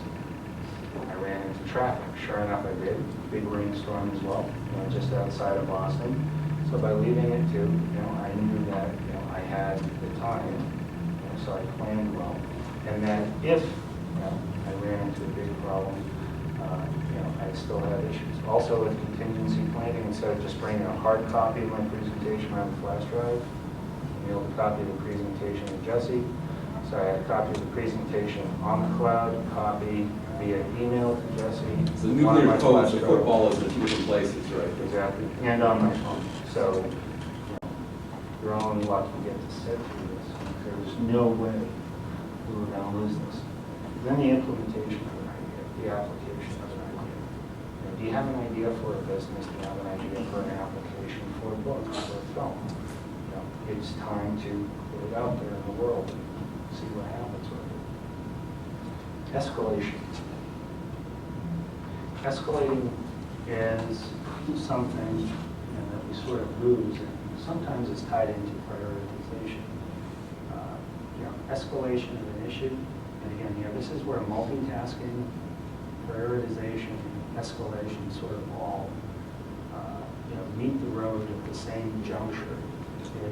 I ran into traffic. Sure enough, I did. Big rainstorm as well, just outside of Boston. So by leaving at 2, I knew that I had the time, so I planned well. And that if I ran into a big problem, I still had issues. Also with contingency planning, instead of just bringing a hard copy of my presentation on the flash drive, I mailed a copy of the presentation to Jesse. So I had a copy of the presentation on the cloud, a copy via email to Jesse. So nuclear codes for football is in 2 different places, right? Exactly, and on my phone. So you're only lucky to get to sit through this. There's no way we were going to lose this. Then the implementation of an idea, the application of an idea. Do you have an idea for a business? Do you have an idea for an application for a book, for a film? It's time to put it out there in the world and see what happens with it. Escalation. Escalating is something that we sort of lose, and sometimes it's tied into prioritization. Escalation of an issue, and again, this is where multitasking, prioritization, and escalation sort of all meet the road at the same juncture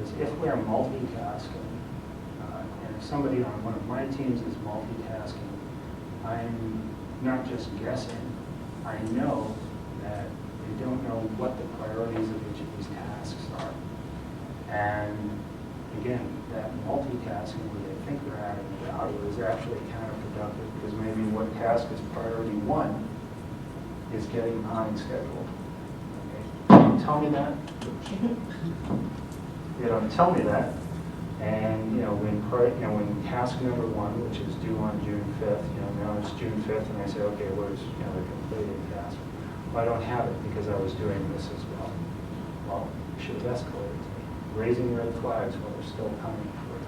is if we're multitasking, and if somebody on one of my teams is multitasking, I'm not just guessing. I know that they don't know what the priorities of each of these tasks are. And again, that multitasking where they think they're adding value is actually counterproductive because maybe what task is priority one is getting behind schedule. Okay? They don't tell me that. They don't tell me that. And when task number one, which is due on June 5th, now it's June 5th, and I say, okay, where's the completed task? Well, I don't have it because I was doing this as well. Well, you should have escalated to me. Raising red flags while they're still coming for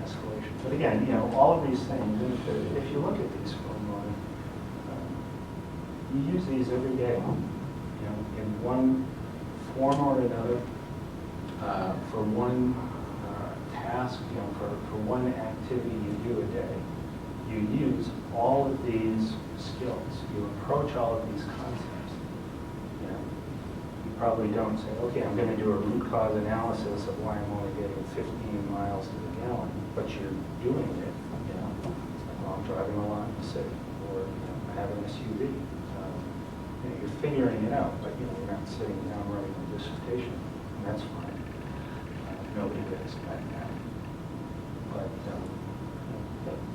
escalation. But again, all of these things, if you look at these for a moment, you use these every day, in one form or another, for one task, for one activity you do a day. You use all of these skills. You approach all of these concepts. You probably don't say, okay, I'm going to do a root cause analysis of why I'm only getting 15 miles to the gallon, but you're doing it. It's like, well, I'm driving along the city, or I have an SUV. You're figuring it out, but you're not sitting down writing a dissertation, and that's fine. Nobody would expect that. But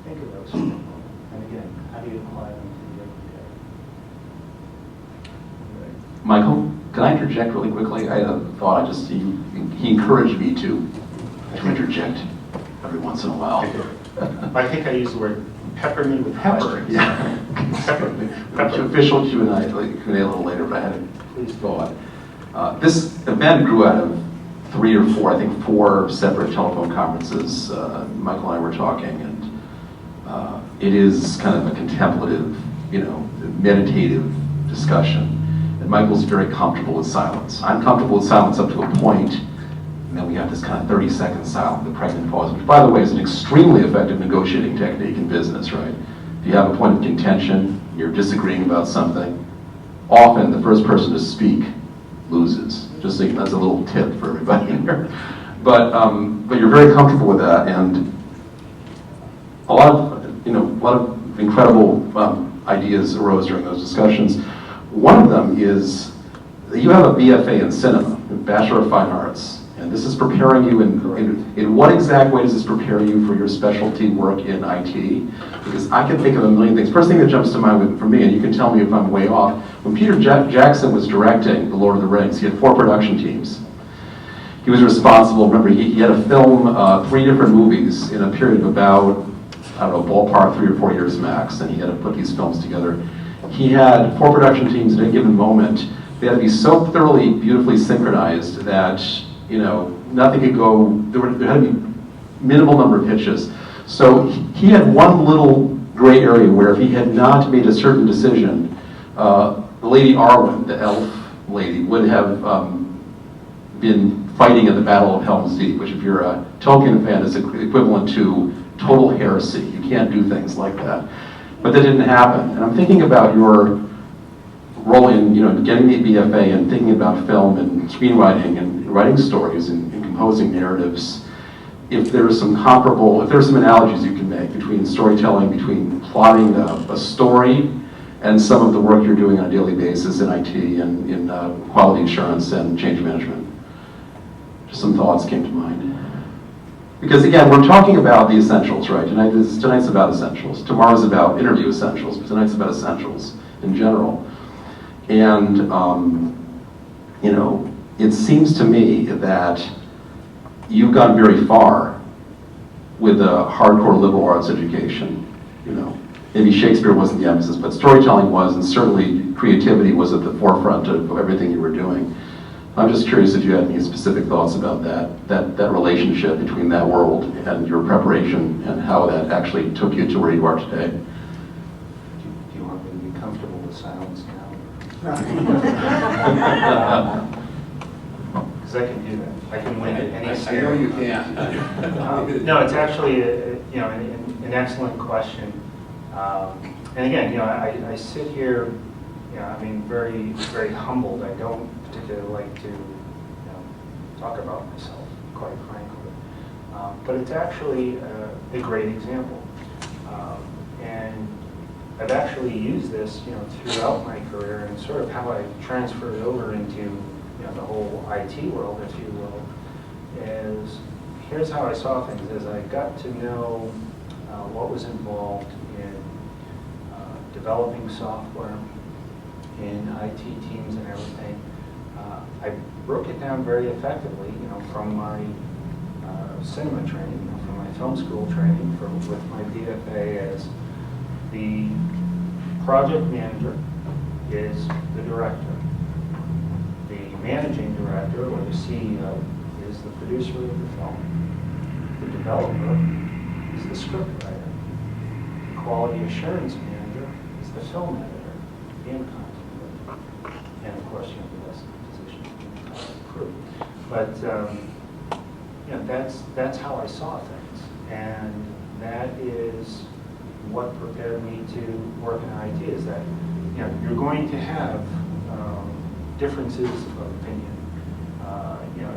think of those for a moment. And again, how do you apply them to the everyday? Michael, can I interject really quickly? I had a thought. He encouraged me to interject every once in a while. I think I used the word pepper me with questions. Yeah. Pepper. Official Q&A a little later, but I had a Please thought. This event grew out of 3 or 4, I think 4 separate telephone conferences. Michael and I were talking, and it is kind of a contemplative, meditative discussion. And Michael's very comfortable with silence. I'm comfortable with silence up to a point, and then we have this kind of 30-second silence, the pregnant pause, which, by the way, is an extremely effective negotiating technique in business, right? If you have a point of contention, you're disagreeing about something, often the first person to speak loses. Just so that's a little tip for everybody here. But you're very comfortable with that, and a lot of incredible ideas arose during those discussions. One of them is that you have a BFA in cinema, a Bachelor of Fine Arts, and this is preparing you in what exact way does this prepare you for your specialty work in IT? Because I can think of a million things. First thing that jumps to mind for me, and you can tell me if I'm way off, when Peter Jackson was directing The Lord of the Rings, he had 4 production teams. He was responsible, remember, he had to film 3 different movies in a period of about, ballpark 3 or 4 years max, and he had to put these films together. He had 4 production teams at a given moment. They had to be so thoroughly, beautifully synchronized that, nothing could go, there had to be minimal number of hitches. So he had one little gray area where if he had not made a certain decision, Lady Arwen, the elf lady, would have been fighting in the Battle of Helm's Deep, which if you're a Tolkien fan is equivalent to total heresy. You can't do things like that. But that didn't happen. And I'm thinking about your role in getting the BFA and thinking about film and screenwriting and writing stories and composing narratives. If there's some analogies you can make between storytelling, between plotting a story, and some of the work you're doing on a daily basis in IT and in quality assurance and change management. Just some thoughts came to mind. Because again, we're talking about the essentials, right? Tonight's about essentials. Tomorrow's about interview essentials, but tonight's about essentials in general. And, it seems to me that you've gone very far with a hardcore liberal arts education. Maybe Shakespeare wasn't the emphasis, but storytelling was, and certainly creativity was at the forefront of everything you were doing. I'm just curious if you had any specific thoughts about that relationship between that world and your preparation and how that actually took you to where you are today. Do you want me to be comfortable with silence now? Because I can do that. I can win at any I know scenario. you can. No, it's actually an excellent question. And again, I sit here, very, very humbled. I don't particularly like to talk about myself, quite frankly. But it's actually a great example. And I've actually used this throughout my career, and sort of how I transferred over into the whole IT world, if you will, is here's how I saw things as I got to know what was involved in developing software, in IT teams and everything. I broke it down very effectively, from my cinema training, from my film school training, with my BFA, as the project manager is the director. The managing director, or the CEO, is the producer of the film. The developer is the script writer. The quality assurance manager is the film editor and continuity. And of course, the rest of the position crew. But that's how I saw things, and that is what prepared me to work in IT. Is that you're going to have differences of opinion.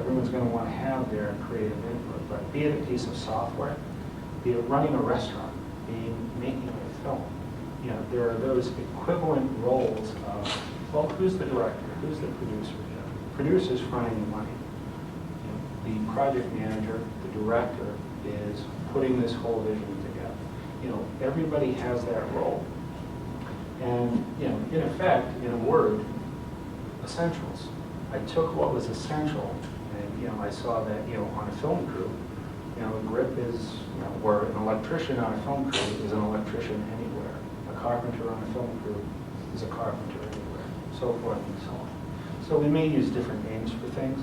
Everyone's going to want to have their creative input, but be it a piece of software, be it running a restaurant, be it making a film, there are those equivalent roles of, well, who's the director, who's the producer? Producer's fronting the money. The project manager, the director, is putting this whole vision together. Everybody has that role. And, in effect, in a word, essentials. I took what was essential, and, I saw that, on a film crew, a grip is, where an electrician on a film crew is an electrician anywhere. A carpenter on a film crew is a carpenter anywhere, so forth and so on. So we may use different names for things,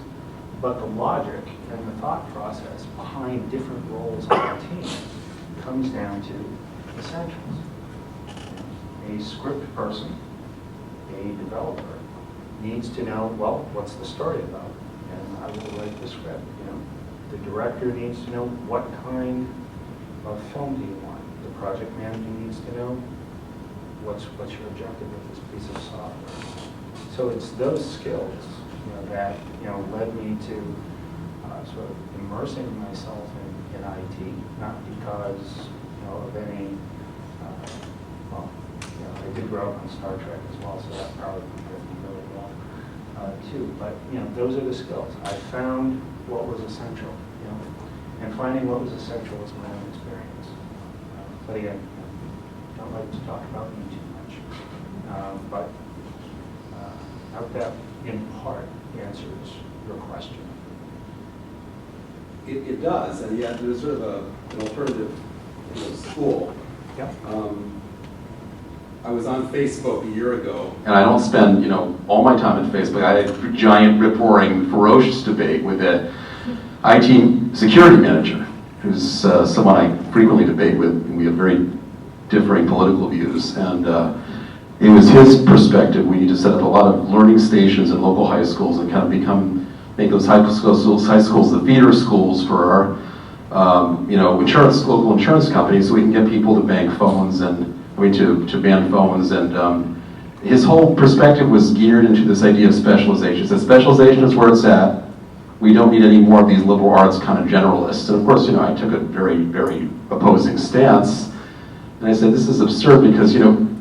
but the logic and the thought process behind different roles on the team comes down to essentials. A script person, a developer, needs to know, well, what's the story about? And I will write the script. The director needs to know what kind of film do you want. The project manager needs to know what's your objective with this piece of software. So it's those skills that led me to sort of immersing myself in IT, not because of any. I did grow up on Star Trek as well, so that probably prepared me really well too. But those are the skills. I found what was essential, and finding what was essential was my own experience. But again, I don't like to talk about me too much. But I hope that in part answers your question. It does, and yet there's sort of an alternative school. Yeah. I was on Facebook a year ago. And I don't spend, all my time at Facebook. I had a giant, rip-roaring, ferocious debate with an IT security manager, who's someone I frequently debate with, and we have very differing political views. And it was his perspective. We need to set up a lot of learning stations in local high schools and kind of make those high schools the feeder schools for our, local insurance companies, so we can get people to bank phones to ban phones, and his whole perspective was geared into this idea of specialization. So specialization is where it's at. We don't need any more of these liberal arts kind of generalists. And of course, I took a very, very opposing stance. And I said, this is absurd because,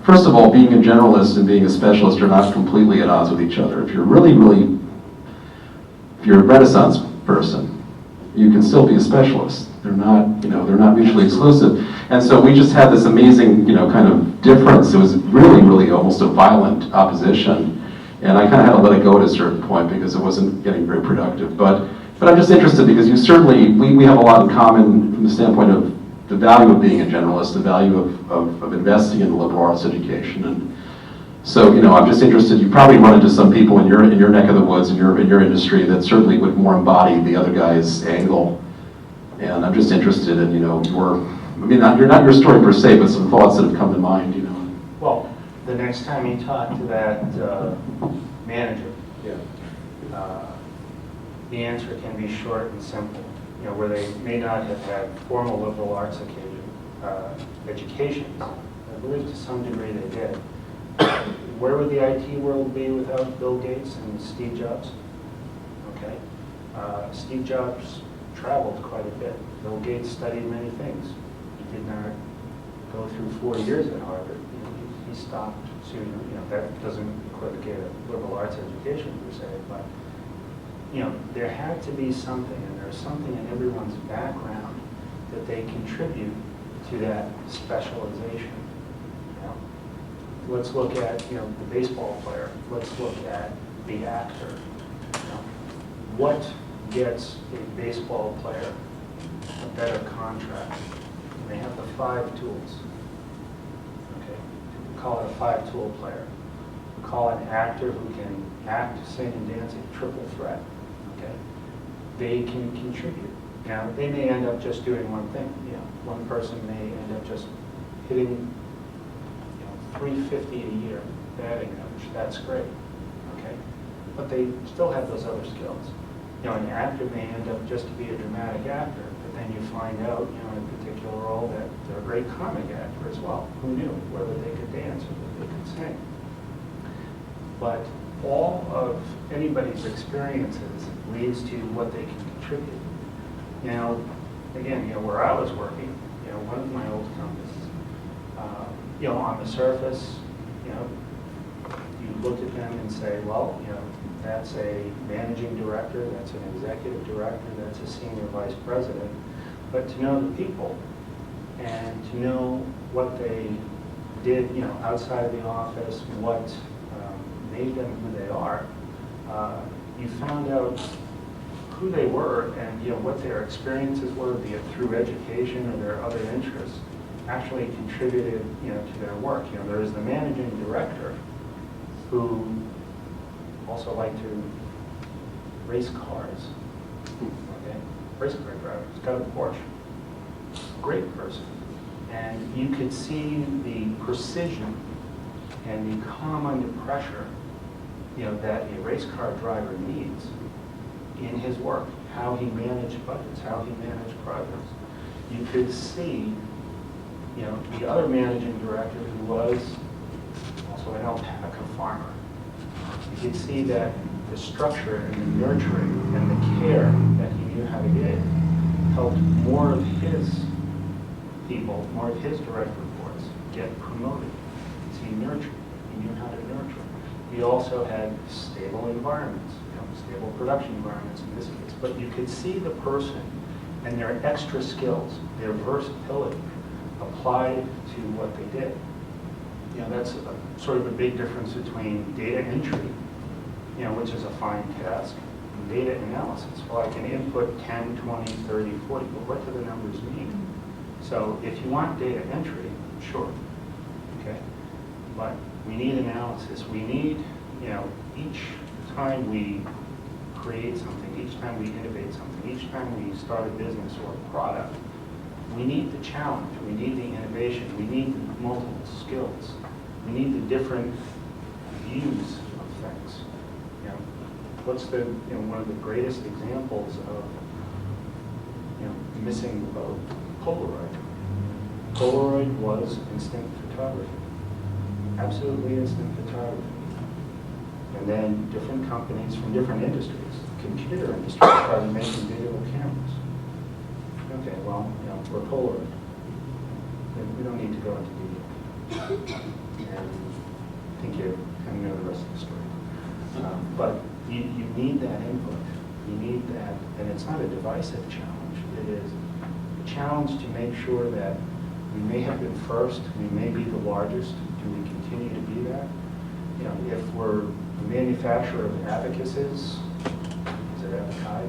first of all, being a generalist and being a specialist are not completely at odds with each other. If you're if you're a Renaissance person, you can still be a specialist. They're not mutually exclusive. And so we just had this amazing, kind of difference. It was really, really almost a violent opposition. And I kind of had to let it go at a certain point because it wasn't getting very productive. But I'm just interested because we have a lot in common from the standpoint of the value of being a generalist, the value of investing in liberal arts education. And so, I'm just interested, you probably run into some people in your neck of the woods, in your industry, that certainly would more embody the other guy's angle. And I'm just interested in, you're not your story per se, but some thoughts that have come to mind, Well, the next time you talk to that manager, the answer can be short and simple. Where they may not have had formal liberal arts education, I believe to some degree they did. where would the IT world be without Bill Gates and Steve Jobs? Okay. Steve Jobs traveled quite a bit. Bill Gates studied many things. He did not go through 4 years at Harvard. He stopped sooner. That doesn't equivocate a liberal arts education per se, but there had to be something, and there's something in everyone's background that they contribute to that specialization. Let's look at the baseball player. Let's look at the actor. What gets a baseball player a better contract? They have the 5 tools. Okay, we call it a 5-tool player. We call an actor who can act, sing, and dance a triple threat. Okay, they can contribute. Now they may end up just doing one thing. One person may end up just hitting .350 a year batting average. That's great. Okay, but they still have those other skills. An actor may end up just to be a dramatic actor, but then you find out, in a particular role that they're a great comic actor as well. Who knew whether they could dance or whether they could sing? But all of anybody's experiences leads to what they can contribute. Now, again, where I was working, one of my old companies, on the surface, you looked at them and say, well, that's a managing director, that's an executive director, that's a senior vice president. But to know the people and to know what they did, outside of the office, what made them who they are, you found out who they were and what their experiences were, be it through education or their other interests, actually contributed to their work. There is the managing director who also liked to race cars. Okay, race car driver. He's got a Porsche. Great person, and you could see the precision and the calm under pressure, that a race car driver needs in his work. How he managed budgets, how he managed projects. You could see, the other managing director who was also an alpaca farmer. You could see that the structure and the nurturing and the care that he knew how to give helped more of his people, more of his direct reports get promoted. He nurtured. He knew how to nurture. He also had stable environments, stable production environments in this case. But you could see the person and their extra skills, their versatility, applied to what they did. That's sort of a big difference between data entry, which is a fine task, and data analysis. Well, I can input 10, 20, 30, 40, but what do the numbers mean? So if you want data entry, sure, okay? But we need analysis. We need, each time we create something, each time we innovate something, each time we start a business or a product, we need the challenge, we need the innovation, we need the multiple skills, we need the different views of things. What's the, one of the greatest examples of, missing the boat? Polaroid. Polaroid was instant photography, absolutely instant photography. And then different companies from different industries, computer industries, started making digital cameras. Okay, well, we're Polaroid. We don't need to go into detail. And I think you kind of know the rest of the story. But you need that input. You need that, and it's not a divisive challenge. It is a challenge to make sure that we may have been first, we may be the largest. Do we continue to be that? If we're a manufacturer of abacuses, is it abaci?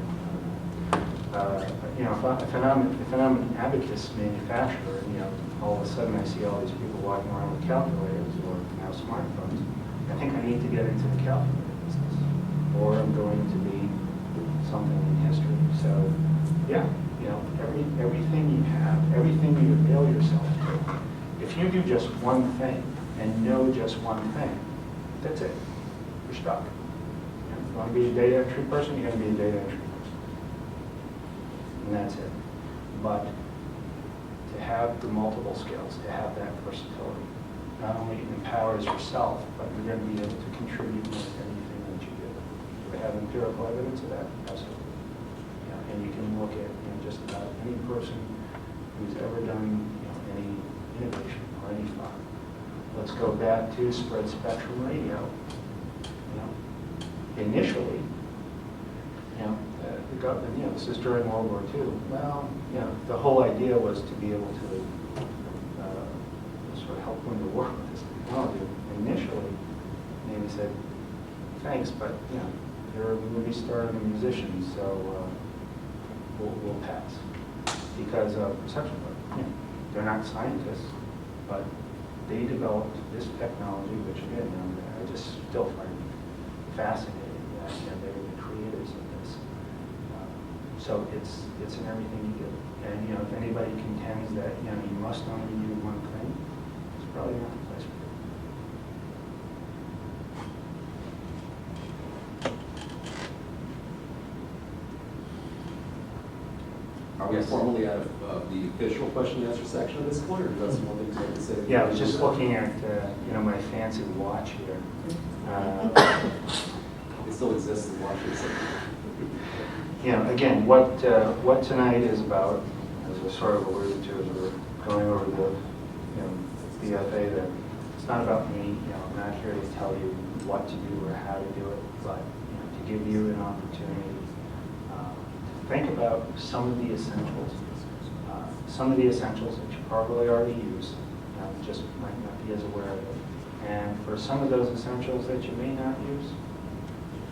If I'm an abacus manufacturer, and all of a sudden I see all these people walking around with calculators or now smartphones, I think I need to get into the calculator business, or I'm going to be something in history. So, yeah, everything you have, everything you avail yourself to. If you do just one thing and know just one thing, that's it. You're stuck. You want to be a data entry person, you're going to be a data entry person. And that's it. But to have the multiple skills, to have that versatility, not only empowers yourself, but you're going to be able to contribute more to anything that you do. Do we have empirical evidence of that? Absolutely. And you can look at just about any person who's ever done any innovation or any thought. Let's go back to spread spectrum radio. Initially, the government, this is during World War II. Well, the whole idea was to be able to sort of help win the war with this technology. Initially, Navy said, thanks, but you're a movie star and a musician, so we'll pass. Because of perception. They're not scientists, but they developed this technology, which again, I just still find fascinating that they were the creators of this. So it's in everything you do. And if anybody contends that you must only do one thing, it's probably not the place for you. Are we formally out of the official question and answer section of this point, or that's one thing I can say? Yeah, I was just looking at my fancy watch here. It still exists in Washington. Again, what tonight is about, as I sort of alluded to as we're going over the BFA, that it's not about me. I'm not here to tell you what to do or how to do it, but to give you an opportunity to think about some of the essentials. Some of the essentials that you probably already use, just might not be as aware of it. And for some of those essentials that you may not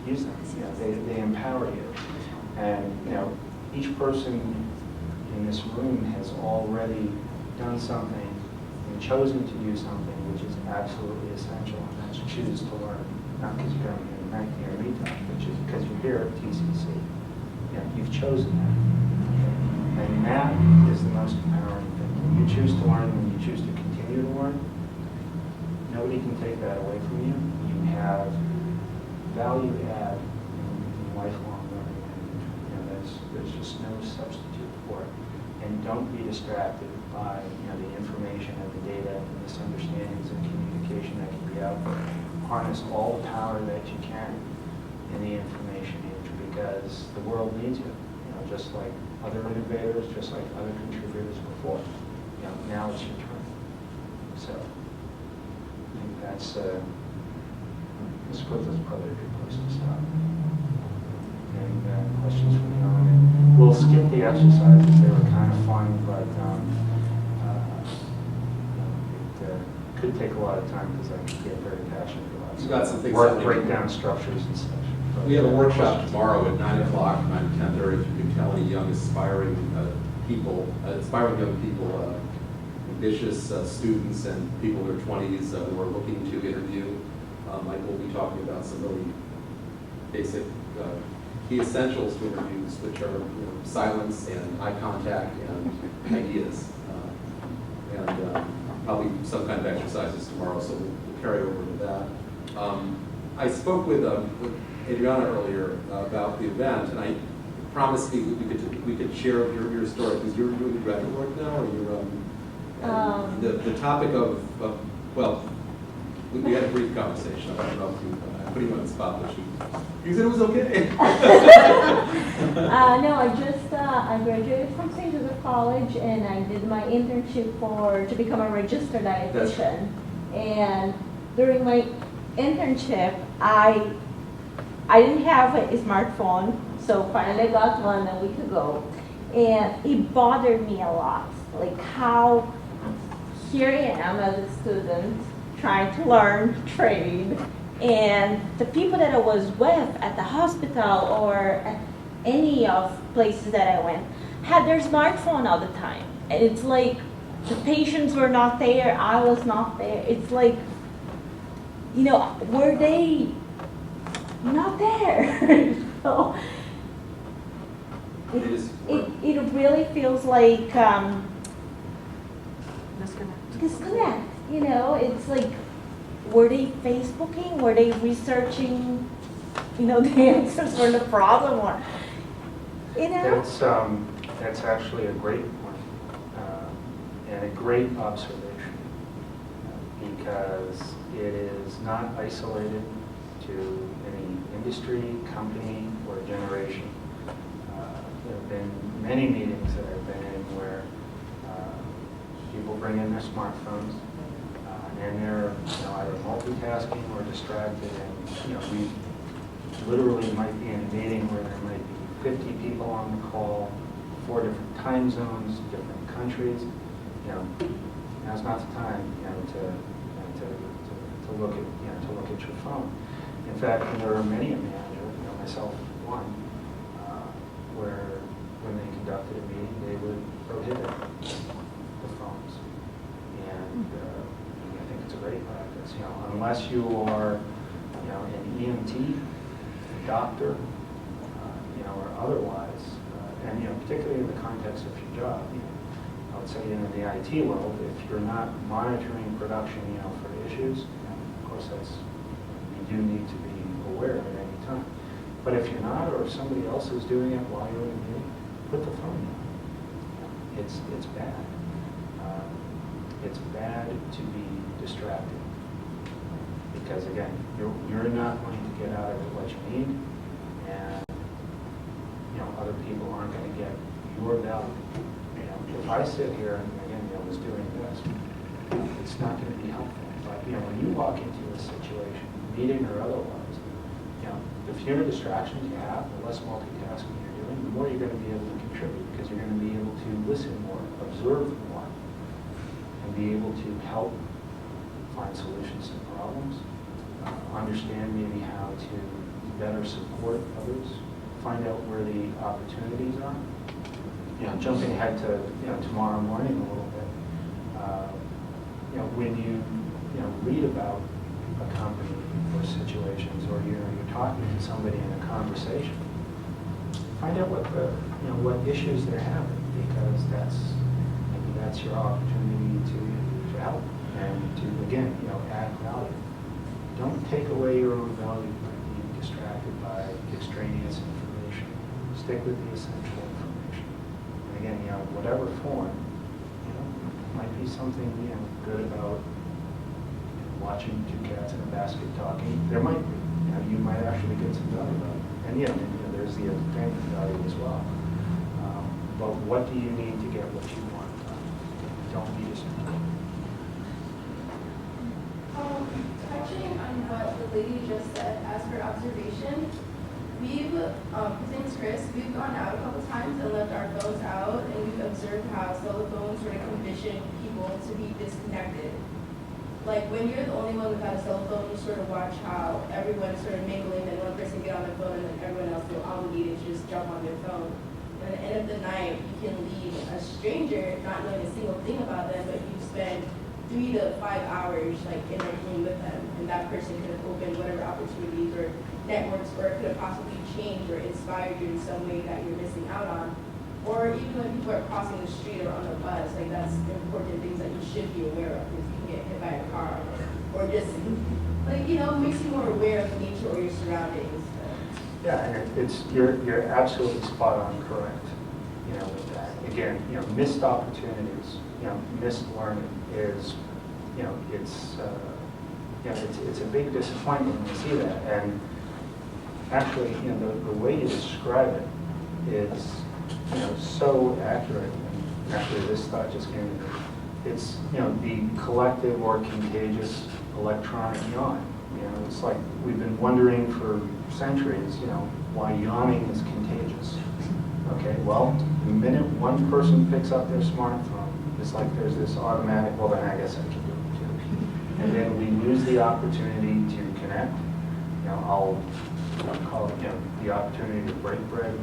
use them. They empower you. And each person in this room has already done something and chosen to use something which is absolutely essential, and that's choose to learn. Not because you're coming here tonight to hear me talk, but just because you're here at TCC. You've chosen that. And that is the most empowering thing. When you choose to learn, when you choose to continue to learn, nobody can take that away from you. You have value add in lifelong learning. And there's just no substitute for it. And don't be distracted by the information and the data and misunderstandings and communication that can be out there. Harness all the power that you can in the information age, because the world needs you. Just like other innovators, just like other contributors before. Now it's your turn. So I think that's I suppose that's probably a good place to stop. And questions from the audience? We'll skip the exercises. They were kind of fun, but it could take a lot of time because I can get very passionate about You got some things work happening. breakdown structures and such. But, We have a workshop tomorrow at 9 o'clock, 9 to 10:30. If you can tell any young aspiring young people, ambitious students and people in their 20s who are looking to interview, Michael will be talking about some really basic key essentials to interviews, which are silence and eye contact and ideas, and probably some kind of exercises tomorrow. So we'll carry over to that. I spoke with Adriana earlier about the event, and I promised we could share your story, because you're doing graduate work now, or you're the topic of well, we had a brief conversation. I don't know if I put you on the spot, but you said it was okay. No, I graduated from St. Joseph College, and I did my internship to become a registered dietitian. And during my internship, I didn't have a smartphone, so finally I got one a week ago. And it bothered me a lot, like how here I am as a student trying to learn trade, and the people that I was with at the hospital or at any of places that I went had their smartphone all the time. And it's like the patients were not there, I was not there. It's like, were they not there? So it really feels like disconnect. It's like, were they Facebooking? Were they researching, the answers for the problem? Or, That's actually a great point and a great observation. because it is not isolated to any industry, company, or generation. There have been many meetings that I've been in where people bring in their smartphones and they're either multitasking or distracted, and we literally might be in a meeting where there might be 50 people on the call, 4 different time zones, different countries. Now's not the time to look at your phone. In fact, there are many a manager, myself one, where when they conducted a meeting, they would prohibit the phones. And I think it's a great practice. Unless you are an EMT, doctor, or otherwise, and particularly in the context of your job, I would say in the IT world, if you're not monitoring production, for issues, of course you do need to be aware of it at any time. But if you're not, or if somebody else is doing it while you're in the meeting, put the phone down. It's bad. It's bad to be distracted because again, you're not going to get out of it what you need, and other people aren't going to get your value. If I sit here and again, was doing this, it's not going to be helpful. But when you walk into a situation, meeting or otherwise, the fewer distractions you have, the less multitasking you're doing, the more you're going to be able to contribute because you're going to be able to listen more, observe more, and be able to help find solutions to problems, understand maybe how to better support others, find out where the opportunities are. Jumping ahead to tomorrow morning a little bit, when you read about a company or situations, or you're talking to somebody in a conversation, find out what issues they're having, because that's your opportunity to help and to again add value. Don't take away your own value by being distracted by extraneous information. Stick with the essential information. And again, whatever form, might be something good about watching 2 cats in a basket talking. There might be. You might actually get some value out of it. And there's the entertainment value as well. But what do you need to get what you want? Don't be distracted. Touching on what the lady just said, as for observation, his name's Chris, we've gone out a couple times and left our phones out, and we've observed how cell phones sort of condition people to be disconnected. Like when you're the only one without a cell phone, you sort of watch how everyone's sort of mingling, and one person get on their phone and then everyone else feel obligated to just jump on their phone. And at the end of the night, you can leave a stranger not knowing a single thing about them, but you spend 3 to 5 hours like in a room with them, and that person could have opened whatever opportunities or networks, or it could have possibly changed or inspired you in some way that you're missing out on. Or even when people are crossing the street or on the bus, like that's important things that you should be aware of, because you can get hit by a car, or just like makes you more aware of nature or your surroundings. Yeah, and you're absolutely spot on correct. With that. Again, missed opportunities, missed learning is, it's a big disappointment when you see that. And actually, the way you describe it is, so accurate. And actually, this thought just came to me. It's, the collective or contagious electronic yawn. It's like we've been wondering for centuries, why yawning is contagious. Okay, well, the minute one person picks up their smartphone, it's like there's this automatic, well then I guess I can do it too. And then we lose the opportunity to connect. I'll call it, the opportunity to break bread,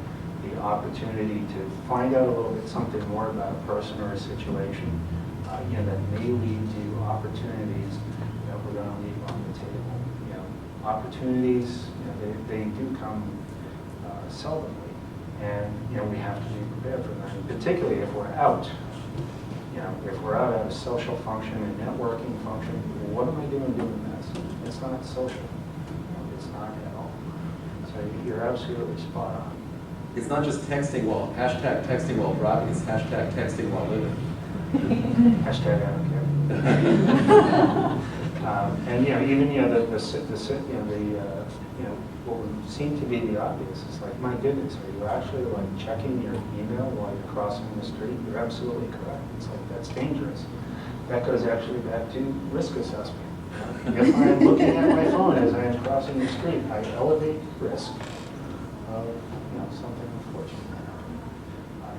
the opportunity to find out a little bit something more about a person or a situation, that may lead to opportunities that we're going to leave on the table. Opportunities, they do come seldomly. And we have to be prepared for that, and particularly if we're out. If we're out at a social function, a networking function, what am I doing this? It's not social. It's not at all. So you're absolutely spot on. It's not just texting while, hashtag texting while driving, it's hashtag texting while living. Hashtag I don't care. And, you know, even, you know, what would seem to be the obvious is like, my goodness, are you actually like checking your email while you're crossing the street? You're absolutely correct. It's like, that's dangerous. That goes actually back to risk assessment. If I'm looking at my phone as I am crossing the street, I elevate risk of, you know, something unfortunate.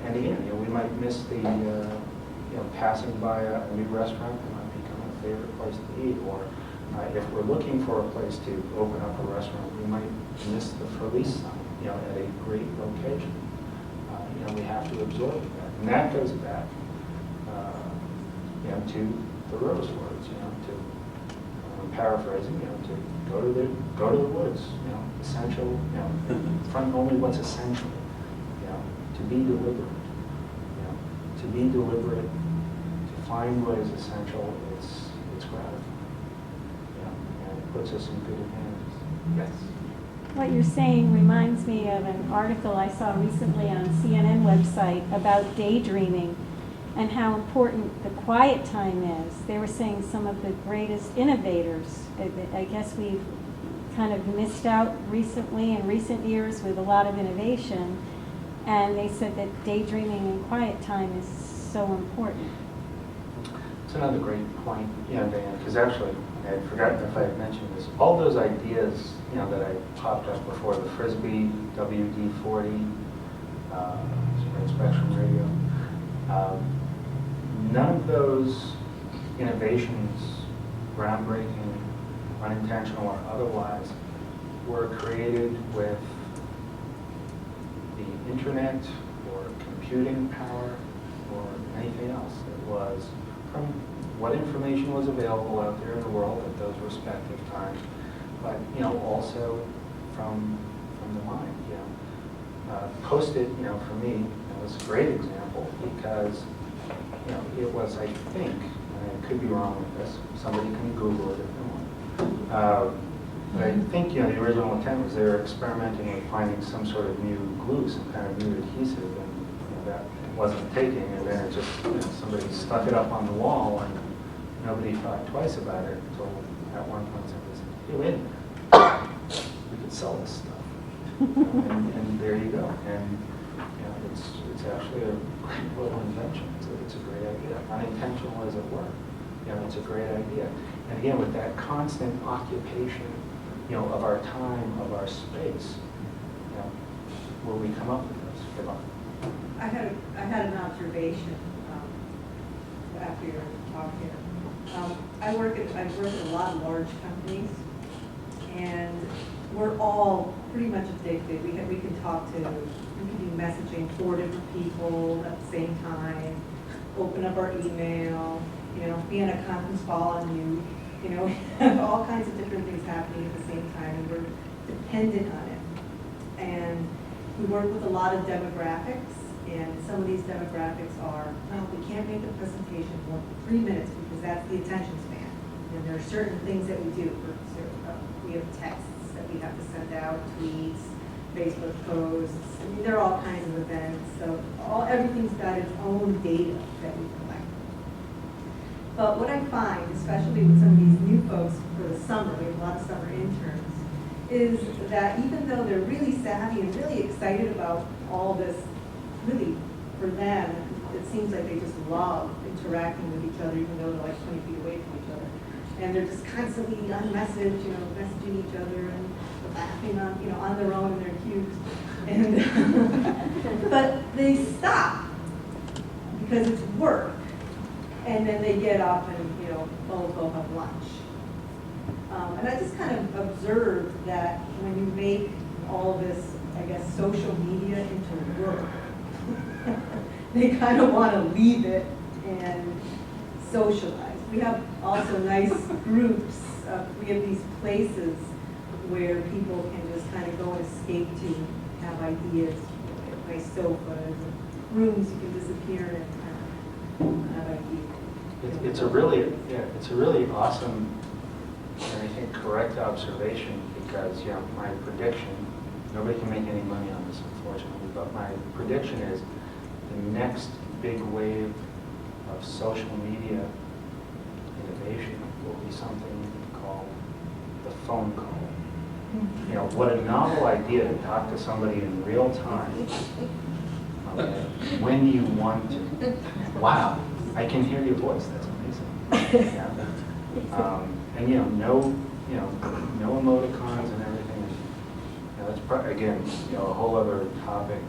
And again, you know, we might miss the, you know, passing by a new restaurant that might become a favorite place to eat, or if we're looking for a place to open up a restaurant, we might miss the for lease sign, you know, at a great location. You know, we have to absorb that, and that goes back, you know, to the Rose words, you know, to I'm paraphrasing, you know, to go to the woods, you know, essential, you know, front only what's essential, you know, to be deliberate, you know, to be deliberate, to find what is essential, it's gratifying. Puts us in good advantages. Yes. What you're saying reminds me of an article I saw recently on CNN website about daydreaming and how important the quiet time is. They were saying some of the greatest innovators, I guess we've kind of missed out recently in recent years with a lot of innovation, and they said that daydreaming and quiet time is so important. It's another great point, you know, Dan, because actually, I had forgotten if I had mentioned this. All those ideas, you know, that I popped up before, the Frisbee, WD-40, Sprint Spectrum Radio, none of those innovations, groundbreaking, unintentional or otherwise, were created with the internet or computing power or anything else. It was from what information was available out there in the world at those respective times, but, you know, also from the mind, you know. Post-it, you know, for me, it was a great example because, you know, it was, I think, and I could be wrong with this, somebody can Google it if they want, but I think, you know, the original intent was they were experimenting with finding some sort of new glue, some kind of new adhesive, and, you know, that wasn't taking, and then it just, you know, somebody stuck it up on the wall, and nobody thought twice about it until at one point somebody said, hey, wait a minute, we could sell this stuff. And there you go. And, you know, it's actually a great little invention. It's a great idea. Unintentional as it were. You know, it's a great idea. And again, with that constant occupation, you know, of our time, of our space, you know, will we come up with this? Come on. I had an observation after your talk here. I've worked at a lot of large companies, and we're all pretty much addicted. We can talk to, we can be messaging 4 different people at the same time, open up our email, you know, be on a conference call on mute, you know, have all kinds of different things happening at the same time, and we're dependent on it. And we work with a lot of demographics, and some of these demographics are, well, we can't make the presentation in more than 3 minutes because that's the attention span. And there are certain things that we do. We have texts that we have to send out, tweets, Facebook posts. I mean, there are all kinds of events. So everything's got its own data that we collect. But what I find, especially with some of these new folks for the summer, we have a lot of summer interns, is that even though they're really savvy and really excited about all this, really, for them, it seems like they just love interacting with each other, even though they're like 20 feet away from each other. And they're just constantly on message, you know, messaging each other and laughing on, you know, on their own, and they're cute. And but they stop because it's work, and then they get up and, you know, go have lunch. And I just kind of observed that when you make all this, I guess, social media into work, they kind of want to leave it and socialize. We have also nice groups. We have these places where people can just kind of go and escape to have ideas, nice sofas, and rooms you can disappear in and have ideas. It's a really awesome and I think correct observation, because, you know, my prediction, nobody can make any money on this unfortunately, but my prediction is the next big wave of social media innovation will be something called the phone call. You know, what a novel idea to talk to somebody in real time, okay, when you want to. Wow, I can hear your voice, that's amazing. Yeah. And no emoticons and everything. That's again, a whole other topic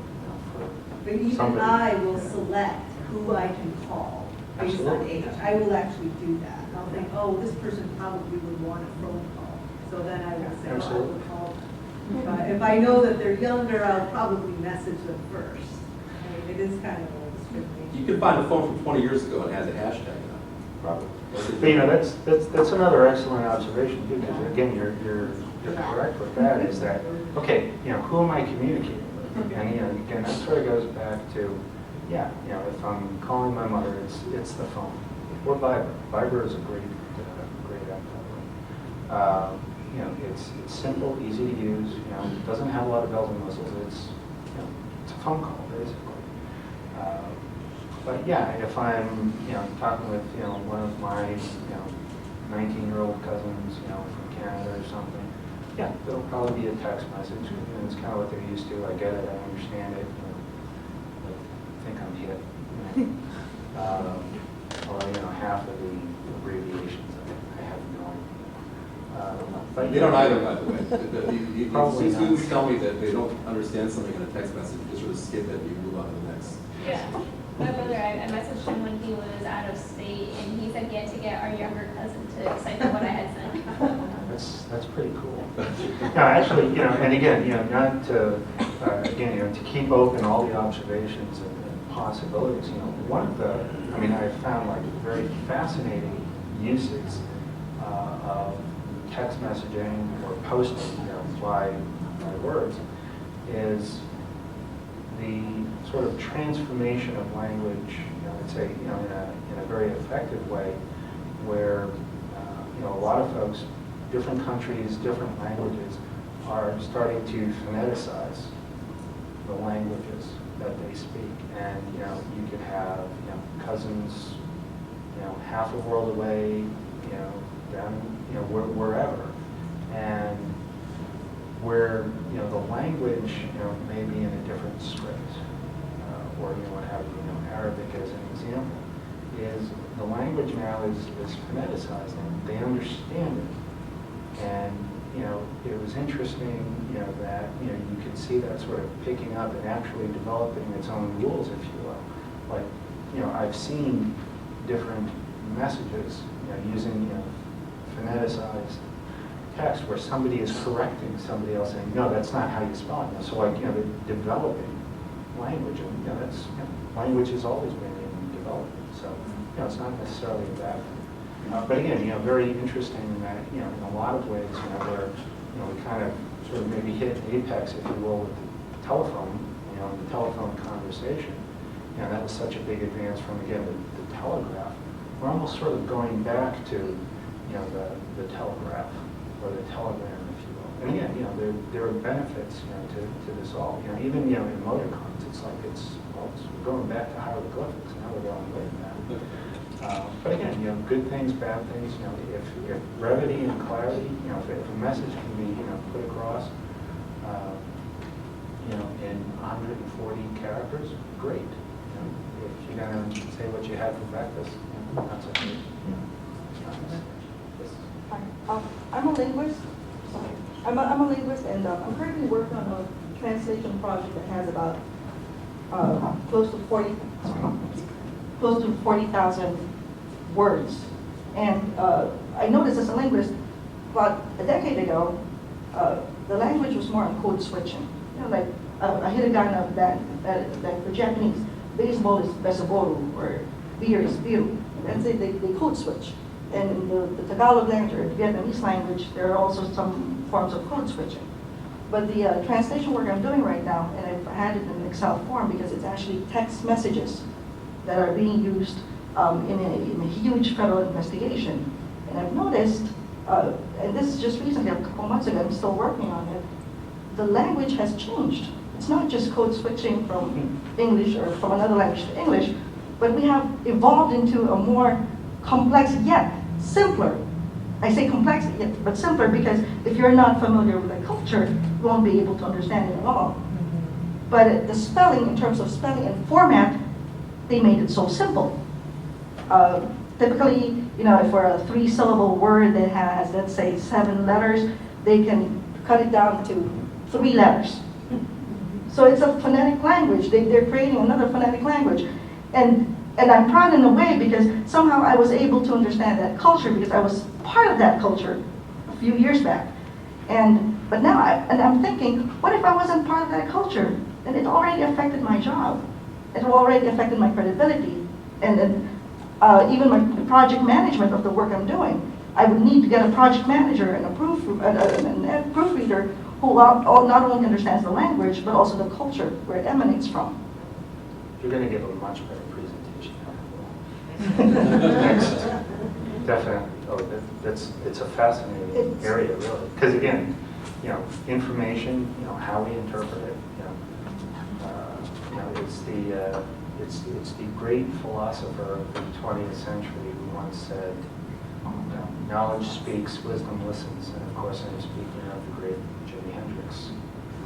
But for even somebody. I will select who I can call based on Absolutely. age. I will actually do that. I'll think, oh, this person probably would want a phone call. So then I will say, oh, I Absolutely. will call them. If I know that they're younger, I'll probably message them first. I mean, it is kind of a discrimination. You can find a phone from 20 years ago and has a hashtag on it. Probably. But that's another excellent observation too, because again, you're correct with that, is that, okay, who am I communicating with? And again, that sort of goes back to, if I'm calling my mother, it's the phone. Or Viber. Viber is a great app. It's simple, easy to use, it doesn't have a lot of bells and whistles, it's a phone call, basically. But if I'm, talking with, one of my, 19-year-old cousins, from Canada or something, it'll probably be a text message. It's kind of what they're used to. I get it, I understand it. I think I'm hip. Or, half of the abbreviations, I have no idea. But They don't either, by the way. Probably not. Students tell me that they don't understand something in a text message, you just sort of skip it and you move on to the next. Yeah. My brother, I messaged him when he was out of state, and he said he had to get our younger cousin to decipher what I had sent. That's pretty cool. No, actually, and again, not to, again, to keep open all the observations and possibilities, one of the, I found like very fascinating uses of text messaging or posting, by words, is the sort of transformation of language, I'd say, in a very effective way, where, a lot of folks, different countries, different languages, are starting to phoneticize the languages that they speak. And, you could have, cousins, half a world away, them, wherever. And where, the language, may be in a different script, or, what have you, Arabic as an example, is the language now is phoneticized, and they understand it. And, it was interesting, that, you could see that sort of picking up and actually developing its own rules, if you will. Like, I've seen different messages, using, phoneticized text where somebody is correcting somebody else saying, no, that's not how you spell it. So like, they're developing language, and that's, language has always been in development. So, it's not necessarily a bad thing. But again, very interesting that, in a lot of ways, where, we kind of sort of maybe hit an apex, if you will, with the telephone, the telephone conversation. That was such a big advance from, again, the telegraph. We're almost sort of going back to, the telegraph, or the telegram, if you will. And again, there are benefits, to this all. Even, in emoticons, it's like we're going back to hieroglyphics. Now we're going way back. But again, good things, bad things. If brevity and clarity, if a message can be, put across, in 140 characters, great. If you're gonna say what you had for breakfast, that's okay. It's not necessary. Yes. I'm a linguist. I'm a linguist, and I'm currently working on a translation project that has about close to 40,000 words. And I noticed as a linguist, about a decade ago, the language was more on code switching. Like a hiragana that for Japanese, baseball is baseball, or beer is beer. And they code switch. And in the Tagalog language or the Vietnamese language, there are also some forms of code switching. But the translation work I'm doing right now, and I've had it in an Excel form because it's actually text messages that are being used in a huge federal investigation. And I've noticed, and this is just recently, a couple months ago, I'm still working on it, the language has changed. It's not just code switching from English or from another language to English, but we have evolved into a more complex yet simpler I say complex, but simpler, because if you're not familiar with the culture, you won't be able to understand it at all. But the spelling, in terms of spelling and format, they made it so simple. Typically, if for a 3-syllable word that has, let's say, 7 letters, they can cut it down to 3 letters. So it's a phonetic language. They're creating another phonetic language. And I'm proud in a way, because somehow I was able to understand that culture, because I was part of that culture a few years back. But now I'm thinking, what if I wasn't part of that culture? And it already affected my job. It already affected my credibility. And then even my project management of the work I'm doing. I would need to get a project manager and a proofreader who not only understands the language, but also the culture where it emanates from. You're going to give a much better presentation. Next. Definitely. Oh, it's a fascinating area, really. Because again, information, how we interpret it, it's the great philosopher of the 20th century who once said, knowledge speaks, wisdom listens. And of course, I'm speaking of the great Jimi Hendrix.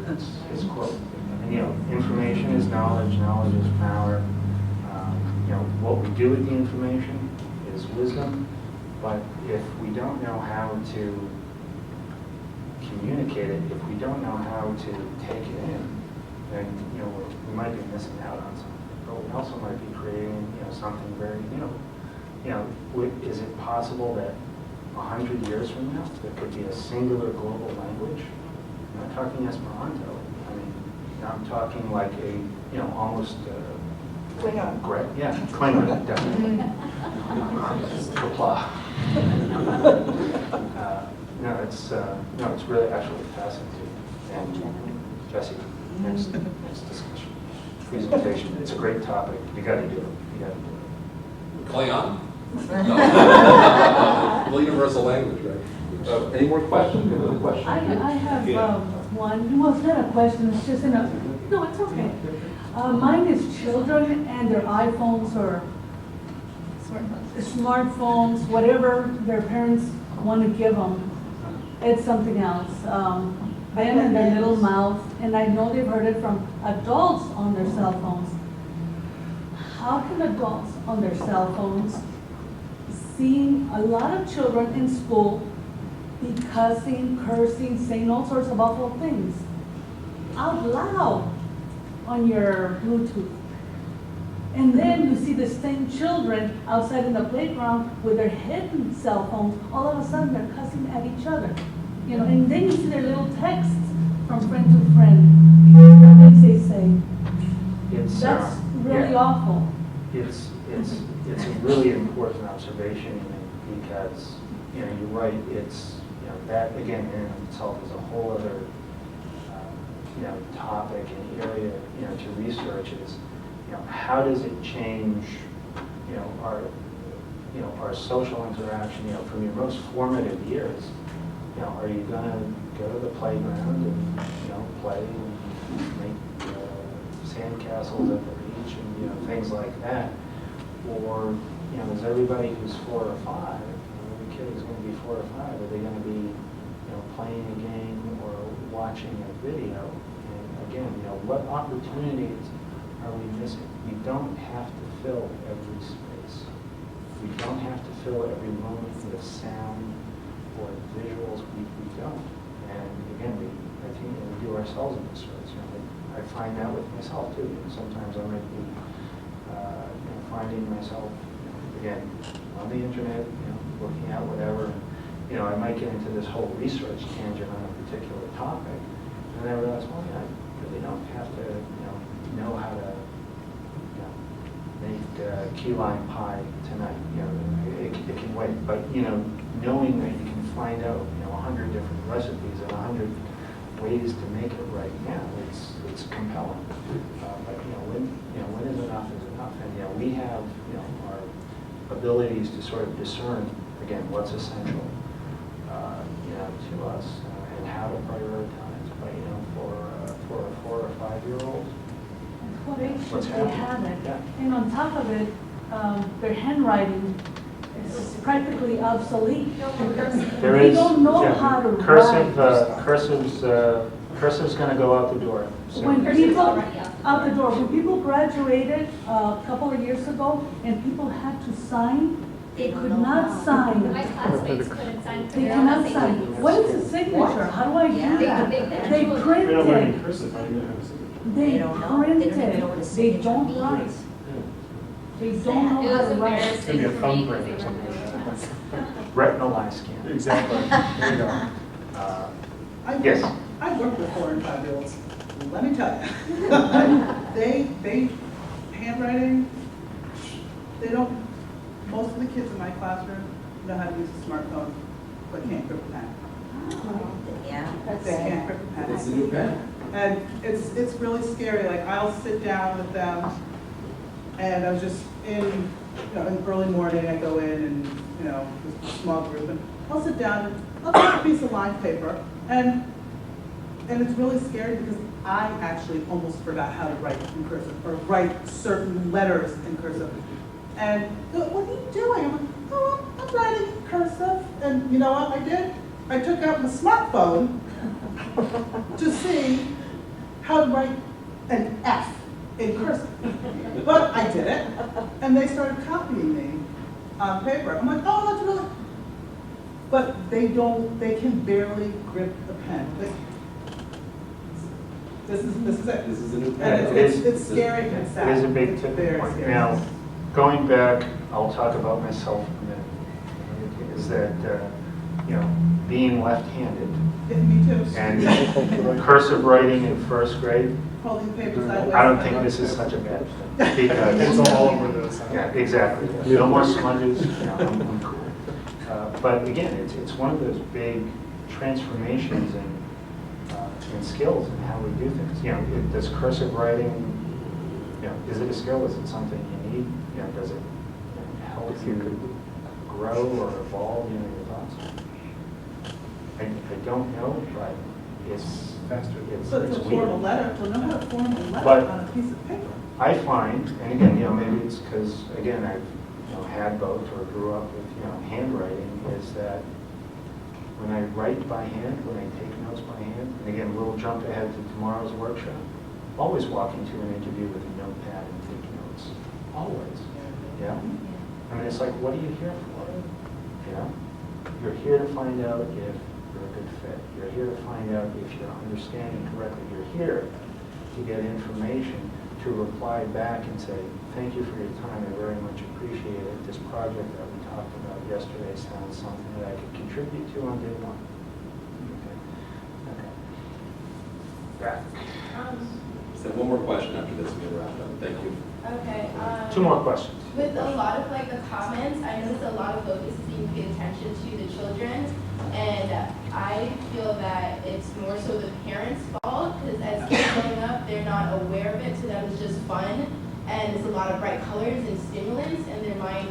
That's his quote. And information is knowledge, knowledge is power. What we do with the information is wisdom. But if we don't know how to communicate it, if we don't know how to take it in, then we might be missing out on something. But we also might be creating something very new. Is it possible that 100 years from now there could be a singular global language? I'm not talking Esperanto. I'm talking like a almost Klingon. Great, yeah, Klingon, definitely. Kapla. It's really actually fascinating. And Jesse, next discussion, presentation. It's a great topic. You got to do it. Klingon? No. Well, universal language, right? Any more questions? Another question? I have one. Well, it's not a question. It's just no, it's okay. Mine is children and their iPhones or smartphones, whatever their parents want to give them. It's something else. Them and their little mouth, and I know they've heard it from adults on their cell phones. How can adults on their cell phones, seeing a lot of children in school be cussing, cursing, saying all sorts of awful things out loud on your Bluetooth? And then you see the same children outside in the playground with their hidden cell phones. All of a sudden they're cussing at each other, and then you see their little texts from friend to friend, the things they say. That's really awful. It's a really important observation because you're right. It's that again in itself is a whole other topic and area to research. Is how does it change our social interaction from your most formative years? Are you going to go to the playground and play and make sandcastles at the beach and things like that? Or is everybody who's 4 or 5, every kid who's going to be 4 or 5, are they going to be playing a game or watching a video? And again, what opportunities are we missing? We don't have to fill every space. We don't have to fill every moment with sound or visuals. We don't. And again, I think we do ourselves a disservice. I find that with myself too. Sometimes I might be finding myself again on the internet, looking at whatever. And, I might get into this whole research tangent on a particular topic, and then I realize, well, I really don't have to, know how to, make key lime pie tonight. It can wait. But knowing that you can find out, 100 different recipes and 100 ways to make it right now, it's compelling. But when is enough is enough, and we have our abilities to sort of discern again what's essential, to us and how to prioritize. But for a 4 or 5 year old. What age What's should they happening? have it? Yeah. And on top of it, their handwriting It's practically obsolete. There They is, don't know yeah, how to cursive, write. cursive's gonna go out the door soon. When people, out the door, when people graduated a couple of years ago and people had to sign, they could not sign. My classmates couldn't sign. They cannot sign. What is a signature? How do I do that? They print They're not learning it. cursive, how do you know how to say it? They don't know. print They don't even know what a it. They signature don't means. write. They don't know It how was to write. It's gonna be a embarrassing for me thumbprint or because they something weren't like that. Retinal eye scan. Exactly. There you go. Yes. I worked with 4 and 5-year-olds. Let me tell you. they, handwriting, they don't, most of the kids in my classroom know how to use a smartphone, but can't grip a pen. Yeah. They can't grip a pen. It's a new pen. And it's really scary. Like, I'll sit down with them, and I was just in early morning, I go in and, just a small group, and I'll sit down and I'll take a piece of lined paper, and it's really scary because I actually almost forgot how to write in cursive, or write certain letters in cursive. And they're like, what are you doing? I'm like, oh, I'm writing in cursive. And you know what I did? I took out my smartphone to see how to write an F in cursive. But I did it, and they started copying me on paper. I'm like, oh, that's really... But they can barely grip a pen. This is it. This is a new And pen. it's scary and sad. It is a big It's tipping very point. scary. Now, going back, I'll talk about myself for a minute, is that, being left-handed Yeah, me too. and cursive writing in first grade, Holding paper sideways. I don't think this is such a bad thing. It's Because, all over the side. yeah, exactly. No more smudges, I'm cool. But again, it's one of those big transformations in skills and how we do things. Does cursive writing, is it a skill? Is it something you need? Does it help you grow or evolve? Your thoughts? I don't know, but it's faster. So to form a weird. letter, to know how to form a letter But- on a piece of paper. I find, and again, maybe it's because, again, I've had both or grew up with, handwriting, is that when I write by hand, when I take notes by hand, and again, we'll jump ahead to tomorrow's workshop, always walk into an interview with a notepad and take notes, always, yeah? I mean, it's like, what are you here for, You're here to find out if you're a good fit. You're here to find out if you're understanding correctly. You're here to get information, to reply back and say, thank you for your time, I very much appreciate it. This project that we talked about yesterday sounds something that I could contribute to on day one. Okay. Back. So one more question after this, we'll wrap up. Thank you. Okay. 2 more questions. With a lot of the comments, I noticed a lot of focus is being paid attention to the children, and I feel that it's more so the parents' fault, because as kids growing up, they're not aware of it, to them it's just fun, and it's a lot of bright colors and stimulants, and their mind,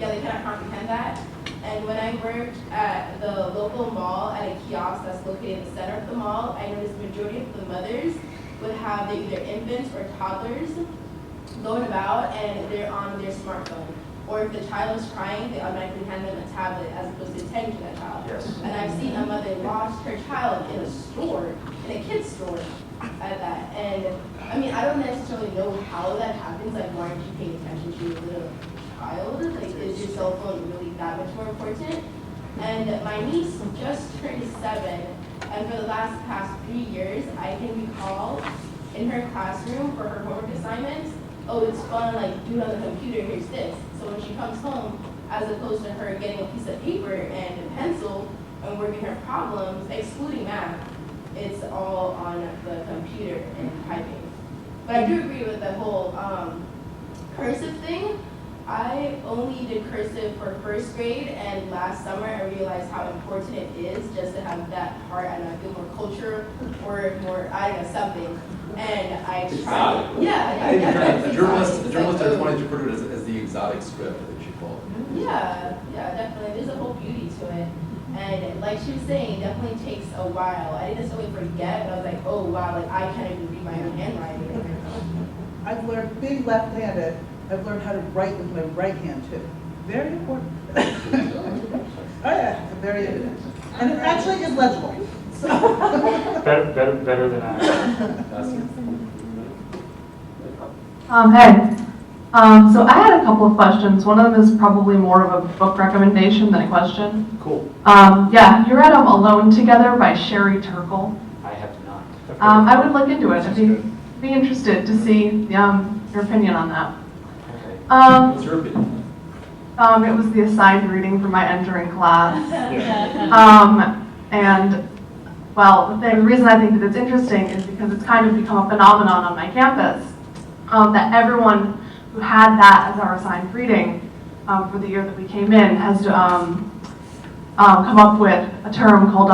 they cannot comprehend that. And when I worked at the local mall at a kiosk that's located in the center of the mall, I noticed the majority of the mothers would have either infants or toddlers going about, and they're on their smartphone. Or if the child is crying, they automatically hand them a tablet as opposed to attending to that child. Yes. And I've seen a mother lost her child in a store, in a kid's store at that. And I mean, I don't necessarily know how that happens. Like, why aren't you paying attention to your little child? Like, is your cell phone really that much more important? And my niece just turned 7, and for the past 3 years, I can recall in her classroom for her homework assignments, oh, it's fun, like, do it on the computer, here's this. So when she comes home, as opposed to her getting a piece of paper and a pencil and working her problems, excluding math, it's all on the computer and typing. But I do agree with the whole cursive thing. I only did cursive for first grade, and last summer I realized how important it is just to have that part, and I feel more culture or more, I don't know, something. And I tried. The journalist had wanted to put it as the exotic script, I think she called it. Yeah, definitely. There's a whole beauty to it. And like she was saying, it definitely takes a while. I didn't necessarily forget, but I was like, oh wow, like I can't even read my own handwriting. I've learned, being left-handed, I've learned how to write with my right hand too. Very important. Oh yeah, it's very evident. And it actually is legible. So. Better than I. Hey, so I had a couple of questions. One of them is probably more of a book recommendation than a question. Cool. Yeah, you read Alone Together by Sherry Turkle. I have not. I would look into it. I'd be interested to see your opinion on that. Okay. What's your opinion? It was the assigned reading for my entering class. And, well, the reason I think that it's interesting is because it's kind of become a phenomenon on my campus, that everyone who had that as our assigned reading for the year that we came in has come up with a term called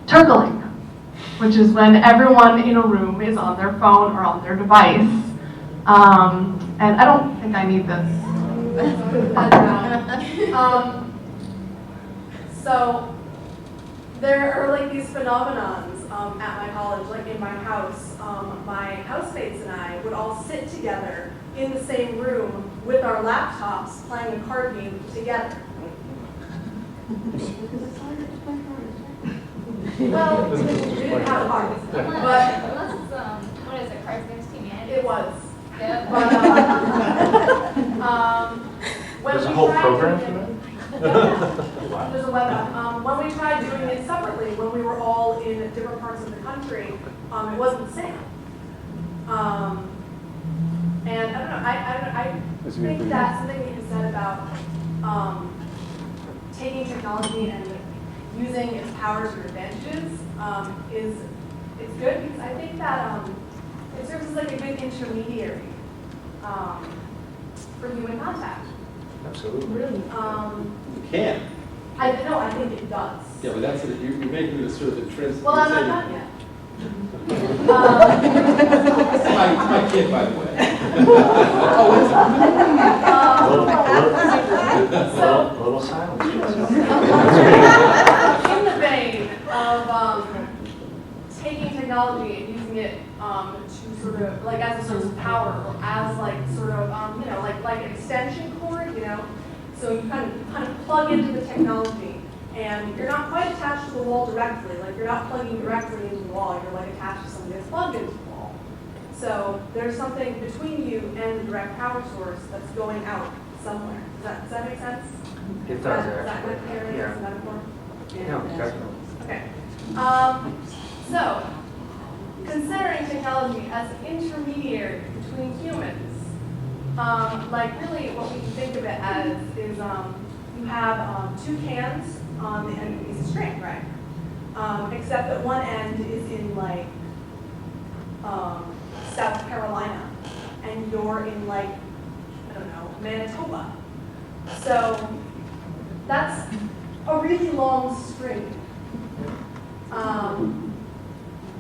turkling, which is when everyone in a room is on their phone or on their device. And I don't think I need this. So there are like these phenomenons at my college, like in my house. My housemates and I would all sit together in the same room with our laptops playing a card game together. Well, we didn't have cards, but Unless it's, what is it, Cards Against Humanity? it was. Yep. But, when There's a we whole tried program doing for it- that? There's a web app. When we tried doing it separately, when we were all in different parts of the country, it wasn't the same. And I don't know, I think that something that you said about taking technology and using its powers or advantages is good, because I think that it serves as like a good intermediary for human contact. Absolutely. Really? You can. I think it does. Yeah, but that's, you're making this sort of a trans. Well, I'm not done yet. It's my kid, by the way. A little silence. In the vein of taking technology and using it to sort of like as a source of power, or as like sort of like an extension cord, so you kind of plug into the technology, and you're not quite attached to the wall directly. Like you're not plugging directly into the wall. You're like attached to something that's plugged into the wall. So there's something between you and the direct power source that's going out somewhere. Does that make sense? It does, Is that what actually. area Yeah. is that for? No, definitely. Okay. So, considering technology as an intermediary between humans, like really what we can think of it as is you have two cans on the end of a piece of string, right? Except that one end is in like South Carolina, and you're in like, I don't know, Manitoba. So that's a really long string.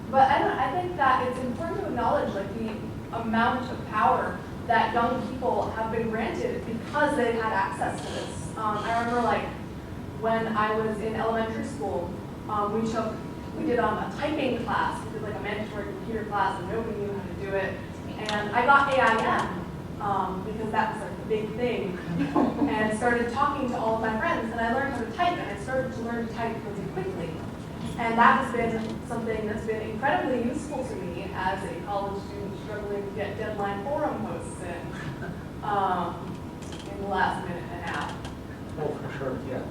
But I think that it's important to acknowledge like the amount of power that young people have been granted because they've had access to this. I remember like when I was in elementary school, we did a typing class. We did like a mandatory computer class, and nobody knew how to do it. And I got AIM because that was like the big thing, and started talking to all of my friends, and I learned how to type, and I started to learn to type really quickly. And that has been something that's been incredibly useful to me as a college student struggling to get deadline forum posts in the last minute and a half. Oh, for sure, yeah.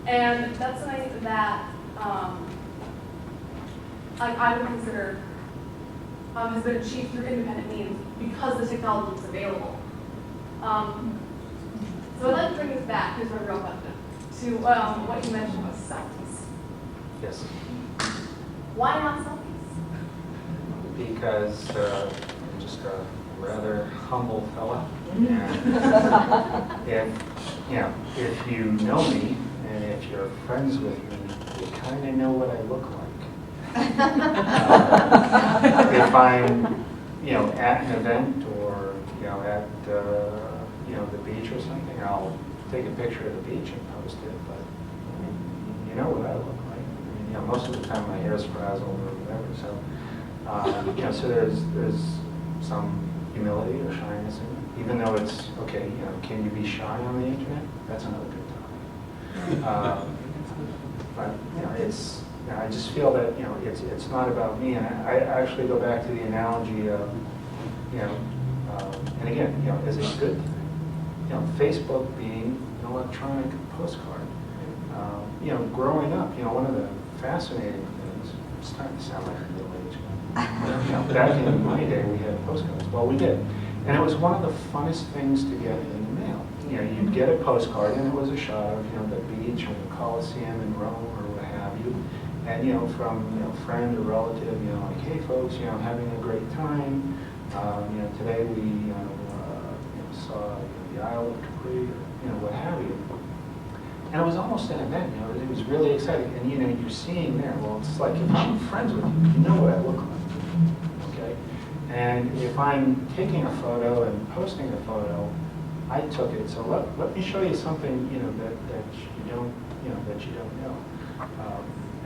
And that's something that like I would consider has been achieved through independent means because the technology is available. So I'd like to bring this back, here's my real question, to what you mentioned was selfies. Yes. Why not selfies? Because I'm just a rather humble fella. And if you know me and if you're friends with me, you kind of know what I look like. If I'm, at an event or, at, the beach or something, I'll take a picture of the beach and post it, but you know what I look like. Most of the time my hair's frazzled or whatever, so, so there's some humility or shyness in it. even though it's, okay, can you be shy on the internet? That's another good topic. But, it's, I just feel that, it's not about me, and I actually go back to the analogy of, and again, is it good? Facebook being an electronic postcard. Growing up, one of the fascinating things, I'm starting to sound like a middle age guy. Back in my day, we had postcards. Well, we did. And it was one of the funnest things to get in the mail. You'd get a postcard, and it was a shot of, the beach or the Coliseum in Rome or what have you. And, from, friend or relative, like, hey, folks, having a great time. Today we, saw the Isle of Capri, or, what have you. And it was almost an event, it was really exciting. And, you're seeing there, well, it's like if I'm friends with you, you know what I look like, okay? And if I'm taking a photo and posting a photo, I took it. So let me show you something, that you don't, that you don't know.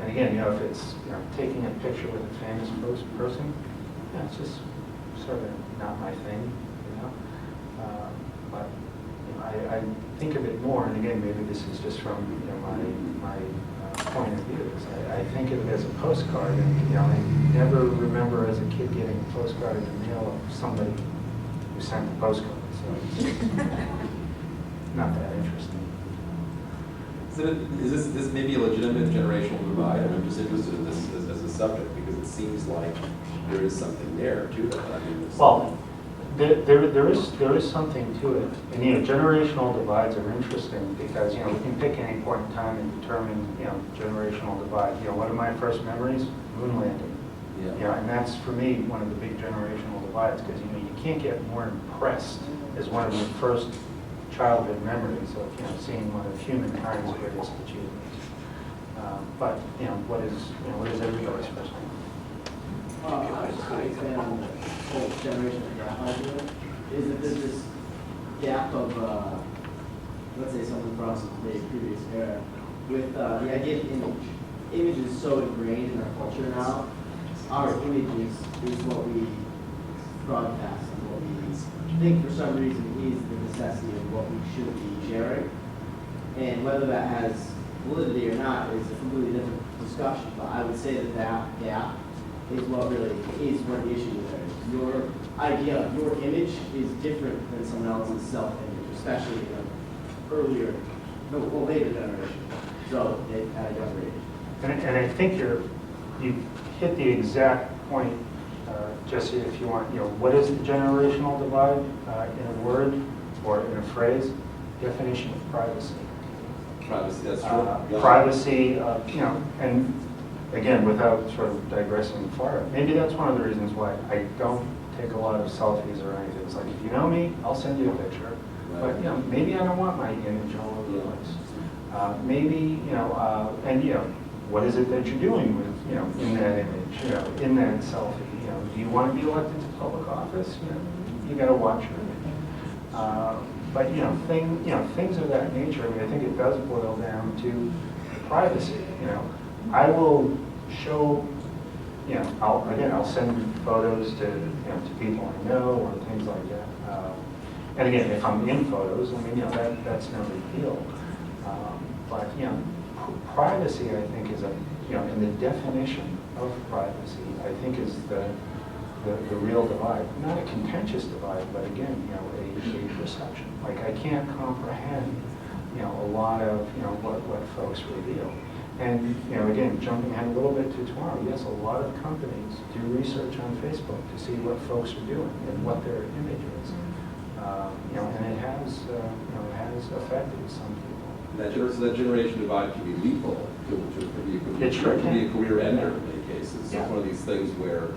And again, if it's, taking a picture with a famous person, it's just sort of not my thing, but I think of it more, and again, maybe this is just from my point of view. I think of it as a postcard, and I never remember as a kid getting a postcard in the mail of somebody who sent the postcard, so it's just not that interesting. So is this maybe a legitimate generational divide? I'm just interested in this as a subject because it seems like there is something there to it. Well, there is something to it, and generational divides are interesting because we can pick any point in time and determine generational divide. One of my first memories, moon landing. Yeah. And that's for me one of the big generational divides because you can't get more impressed as one of your first childhood memories of seeing one of humankind's greatest achievements. But what is everybody's first memory? I just want to expand on the whole generation gap idea. Is that there's this gap of, let's say, someone from the previous era with the idea of image. Image is so ingrained in our culture now. Our image is what we broadcast and what we think for some reason is the necessity of what we should be sharing. And whether that has validity or not is a completely different discussion. But I would say that gap is what really is where the issue is there. Your idea, your image is different than someone else's self-image, especially in later generation. So at a younger age. And I think you hit the exact point, Jesse, if you want, what is the generational divide in a word or in a phrase? Definition of privacy. Privacy, that's true. Privacy, and again, without sort of digressing far, maybe that's one of the reasons why I don't take a lot of selfies or anything. It's like, if you know me, I'll send you a picture. Right. But, maybe I don't want my image all over the place. Maybe, and, what is it that you're doing with, in that image, in that selfie? Do you want to be elected to public office? You got to watch your image. But, things of that nature, I think it does boil down to privacy, I will show, I'll send photos to people I know or things like that. And again, if I'm in photos, that's no big deal. But privacy, I think, is and the definition of privacy, I think, is the real divide. Not a contentious divide, but again, a perception. Like, I can't comprehend, a lot of, what folks reveal. And, again, jumping ahead a little bit to tomorrow, yes, a lot of companies do research on Facebook to see what folks are doing and what their image is. And it has affected some people. That generation divide can be lethal. It can be a career ender in many cases. It's one of these things where,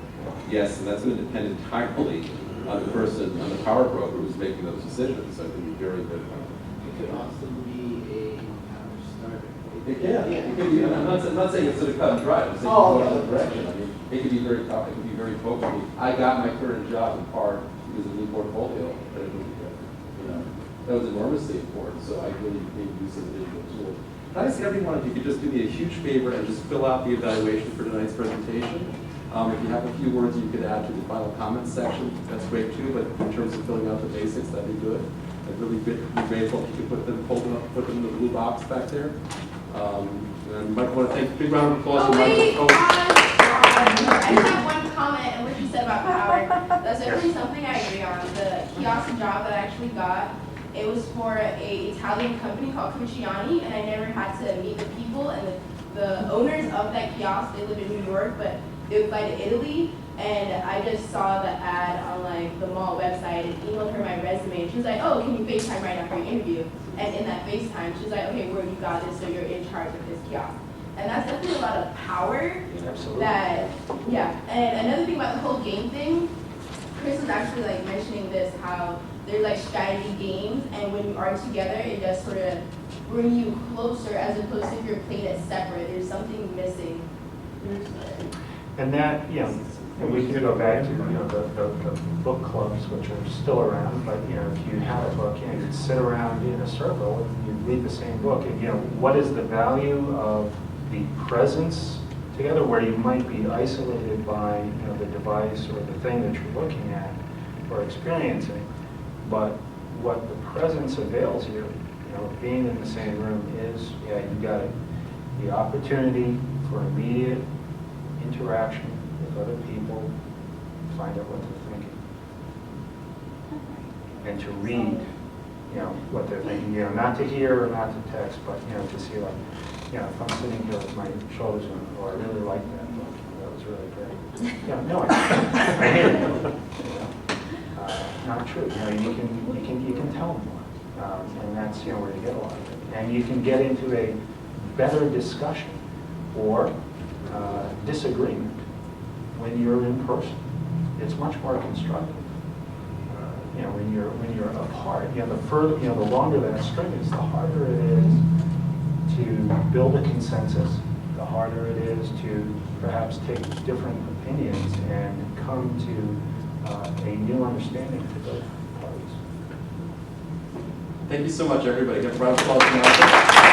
yes, and that's going to depend entirely on the person, on the power broker who's making those decisions. So it can be very, very It could also be a counter-starter. It can. It can be. I'm not saying it's sort of cut and dry. I'm saying go in another direction. It can be very tough. It can be very focused. I got my current job in part because of the new portfolio. That was enormously important. So I really made use of the digital tool. Can I ask everyone if you could just do me a huge favor and just fill out the evaluation for tonight's presentation? If you have a few words you could add to the final comments section, that's great too, but in terms of filling out the basics, that'd be good. I'd really be grateful if you could put them in the blue box back there. And Michael, I want to thank, big round of applause for Michael. I just have one comment and what you said about power. That's definitely something I agree on. The kiosk job that I actually got, it was for an Italian company called Cucciani, and I never had to meet the people and the owners of that kiosk. They live in New York, but they would fly to Italy. And I just saw the ad on like the mall website and emailed her my resume. And she was like, "Oh, can you FaceTime right after your interview?" And in that FaceTime, she was like, "Okay, where you got this, so you're in charge of this kiosk." And that's definitely a lot of power. Absolutely. That, yeah. And another thing about the whole game thing, Chris was actually like mentioning this, how there's like strategy games, and when you are together, it does sort of bring you closer as opposed to if you're played as separate. There's something missing. And that, you know, and we could go back to, you know, the book clubs, which are still around, but, you know, if you had a book, you know, you'd sit around in a circle and you'd read the same book. And, you know, what is the value of the presence together where you might be isolated by, you know, the device or the thing that you're looking at or experiencing, but what the presence avails you, you know, being in the same room is, yeah, you got it, the opportunity for immediate interaction with other people, find out what they're thinking, and to read, you know, what they're thinking, you know, not to hear or not to text, but, you know, to see, like, you know, if I'm sitting here with my shoulders in, oh, I really like that book, that was really great. You know, no, I hate it. You know? Not true. You know, you can tell them more, and that's, you know, where you get a lot of it. And you can get into a better discussion or disagreement when you're in person. It's much more constructive. You know, when you're apart, you know, the further, you know, the longer that string is, the harder it is to build a consensus, the harder it is to perhaps take different opinions and come to a new understanding for both parties. Thank you so much, everybody. Give a round of applause for Michael.